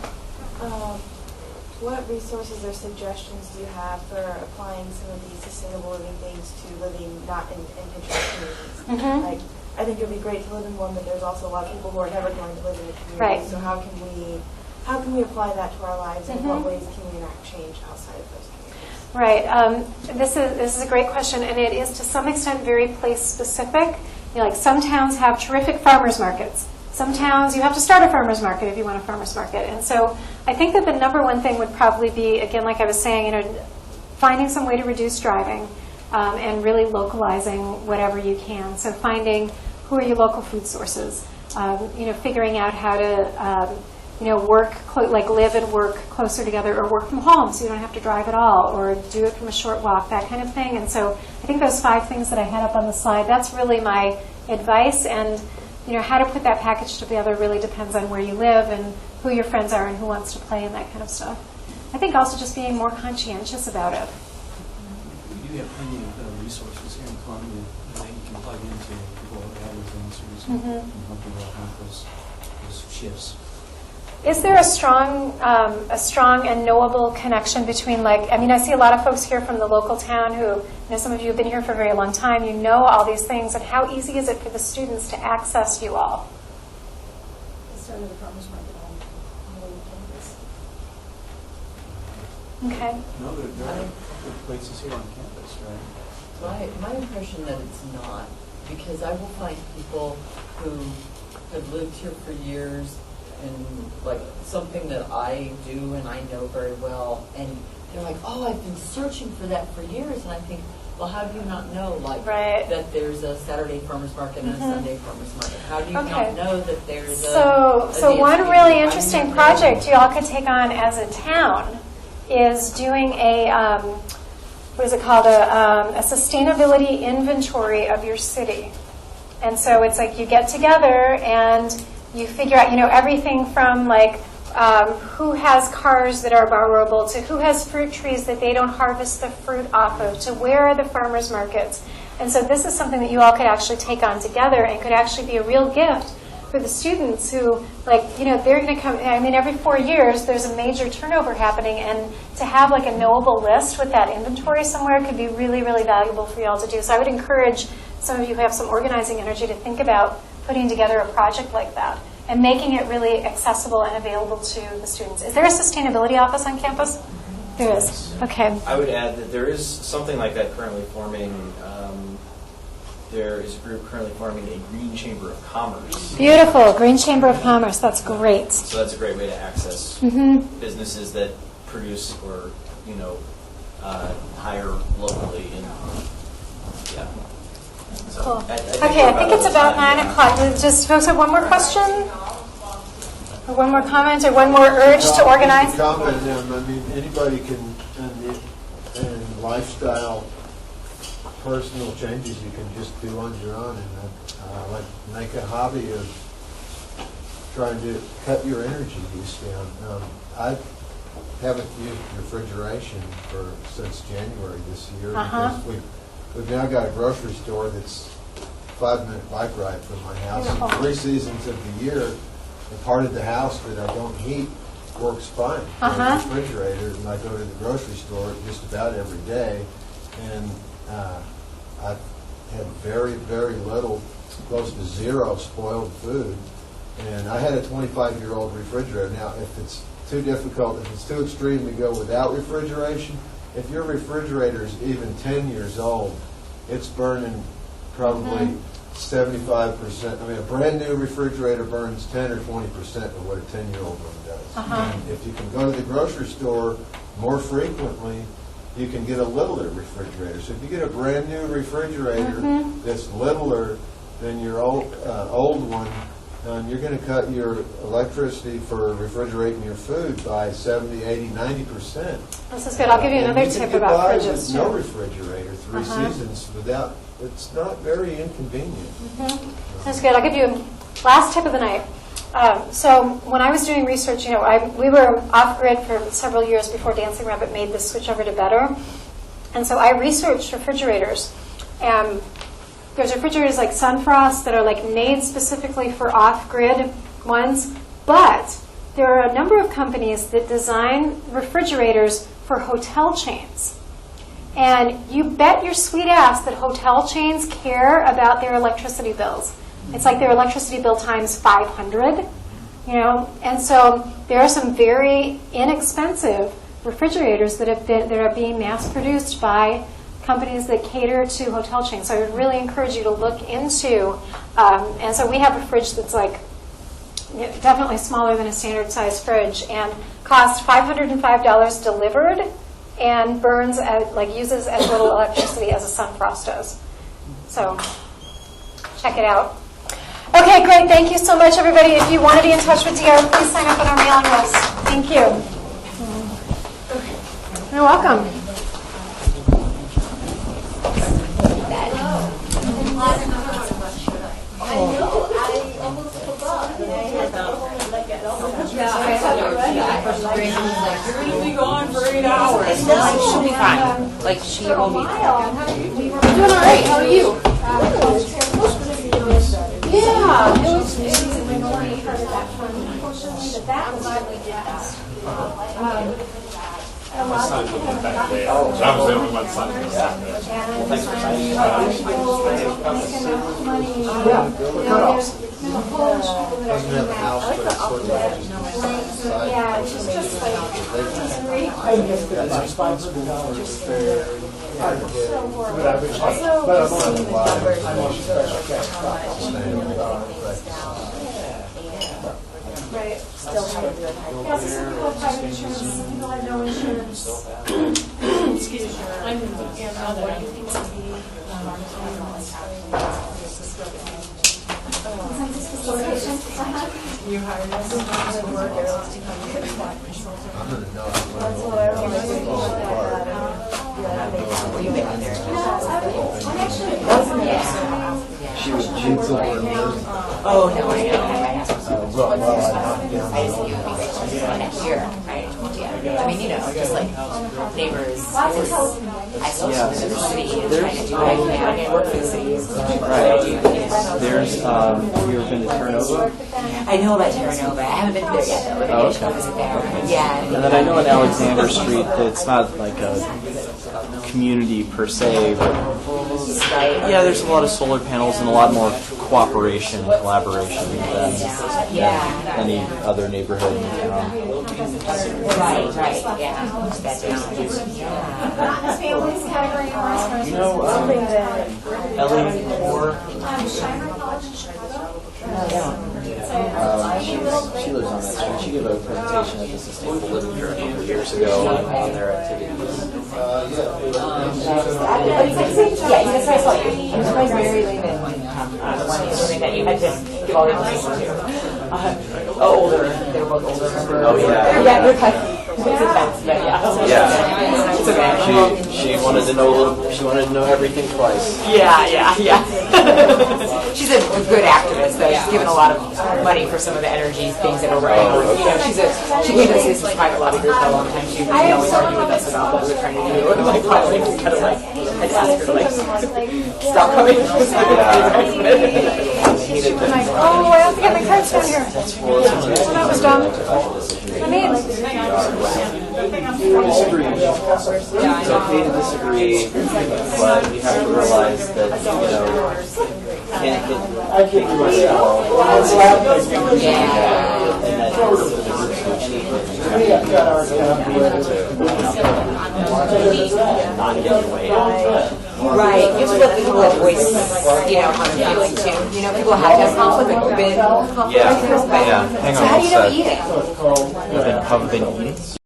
What resources or suggestions do you have for applying some of these sustainable living things to living not in controlled communities? Mm-hmm. Like, I think it would be great to live in one, but there's also a lot of people who are never going to live in a community. Right. So how can we apply that to our lives, and in what Mm-hmm. ways can we enact change outside of those communities? Right. This is a great question, and it is to some extent very place specific. Like some towns have terrific farmers markets. Some towns you have to start a farmers market if you want a farmers market. And so I think that the number one thing would probably be, again, like I was saying, finding some way to reduce driving and really localizing whatever you can. So finding who are your local food sources, figuring out how to live and work closer together, or work from home so you don't have to drive at all, or do it from a short walk, that kind of thing. And so I think those 5 things that I had up on the slide, that's really my advice. And how to put that package together really depends on where you live and who your friends are and who wants to play and that kind of stuff. I think also just being more conscientious about it. We do have plenty of resources here in Columbia that you can plug into. People have those answers and help you walk out those shifts. Is there a strong and knowable connection between, I see a lot of folks here from the local town who, some of you have been here for a very long time, you know all these things, and how easy is it for the students to access you all? Started the farmers market on the campus. Okay. No, there are good places here on campus, right? My impression that it's not, because I will find people who have lived here for years, and like something that I do and I know very well, and they're like, oh, I've been searching for that for years, and I think, well, how do you not know that there's a Saturday farmers market and a Sunday farmers market? How do you not know that there's So one really interesting project you all could take on as a town is doing a what is it called, a sustainability inventory of your city. And so it's like you get together and you figure out, everything from who has cars that are borrowable to who has fruit trees that they don't harvest the fruit off of, to where are the farmers markets. And so this is something that you all could actually take on together and could actually be a real gift for the students who, they're going to come, every 4 years there's a major turnover happening, and to have a knowable list with that inventory somewhere could be really, really valuable for you all to do. So I would encourage some of you who have some organizing energy to think about putting together a project like that and making it really accessible and available to the students. Is there a sustainability office on campus? There is. Okay. I would add that there is something like that currently forming. There is a group currently forming a Green Chamber of Commerce. Beautiful. Green Chamber of Commerce. That's great. So that's a great way to access businesses that produce or, hire locally. And, yeah. So Cool. I think Okay, I think it's about time, 9 o'clock. Just folks have one more question? Or one more comment? Or one more urge to organize? Comment them. Anybody can, and lifestyle, personal changes you can just do on your own, and make a hobby of trying to cut your energy use down. I haven't used refrigeration since January this year because we've now got a grocery store that's 5-minute bike ride from my house. And 3 seasons of the year, the part of the house that I don't heat works fine. The refrigerator, and I go to the grocery store just about every day, and I had very, very little, close to zero spoiled food. And I had a 25-year-old refrigerator. Now, if it's too difficult, if it's too extreme to go without refrigeration, if your refrigerator is even 10 years old, it's burning probably 75%. I mean, a brand new refrigerator burns 10 or 20% of what a 10-year-old one does. And if you can go to the grocery store more frequently, you can get a littler refrigerator. So if you get a brand new refrigerator that's littler than your old one, you're going to cut your electricity for refrigerating your food by 70, 80, 90%. This is good. I'll give you another tip about And you fridges, can get by with no too. refrigerator 3 seasons without, it's not very inconvenient. That's good. I'll give you a last tip of the night. So when I was doing research, we were off-grid for several years before Dancing Rabbit made the switch over to Better. And so I researched refrigerators. And there's refrigerators like Sunfrost that are like made specifically for off-grid ones. But there are a number of companies that design refrigerators for hotel chains. And you bet your sweet ass that hotel chains care about their electricity bills. It's like their electricity bill times 500, And so there are some very inexpensive refrigerators that are being mass produced by companies that cater to hotel chains. So I would really encourage you to look into. And so we have a fridge that's like definitely smaller than a standard size fridge and costs $505 delivered and burns uses as little electricity as a Sunfrost does. So check it out. Okay, great. Thank you so much, everybody. If you want to be in touch with DR, please sign up on our mailing list. Thank you. You're welcome. You're be gone for 8 hours. She'll be fine. Like, she will be fine. Doing all right. How are you? Yeah, it was amazing when Melanie heard of that one. Unfortunately, that was why we did that. My son went back there. I was the only one son who was back there. Well, thanks for signing. Making enough money. Polish people that are Doesn't have a house, but it's sort of like yeah, it's just like I guess that's $500 fair. But I'm on special right. Still have to do it. Yeah, so some people have private insurance, some people have no insurance. Excuse me. What do you think would be consensus facilitation? You hired us to work at us to come get a life consultant. I'm going to know. That's what I was thinking about that. She was gentle and Oh, no, I know. I I just think it would be great to do it next year, right? Yeah. I mean, just like neighbors. I still live in the city and trying to do what I can. I work for the city. Right. There's, you ever been to Terranova? I know about Terranova. I haven't been there yet, though. Maybe I should go visit there. Yeah. And then I know in Alexander Street, it's not like a community per se, but yeah, there's a lot of solar panels and a lot more cooperation and collaboration than any other neighborhood in town. Right, yeah. That down. Families category awards. You know, Ellie Moore, Shimer College in Chicago. she lives on that street. She gave a presentation at the Sustainable Living Journal a few years ago on their activities. Yeah, that's what I saw you. I was surprised Mary Lehman one that you had to give all the information to. Older. They were both older. Oh, yeah. Yeah, they're kind of intense, but yeah. Yeah. It's okay. She wanted to know a little. She wanted to know everything twice. Yeah. She's a good activist, though. She's given a lot of money for some of the energy things that are running. She came to Citizens Private Lobby Group for a long time. She would always argue with us about what we were trying to do. And like, finally, just kind of like, I just asked her to like, stop coming. Oh, I have to get my cards down here. That was dumb. I mean, Disagree. It's okay to disagree, but you have to realize that can't do myself. And that is the groups which any We have got our and not get in the way. Right, you have to let people have voice, you know, how they're feeling too. You know, people have to have conflict, like open conflict. Yeah. So how do you know eating? So it's called. Have been eating?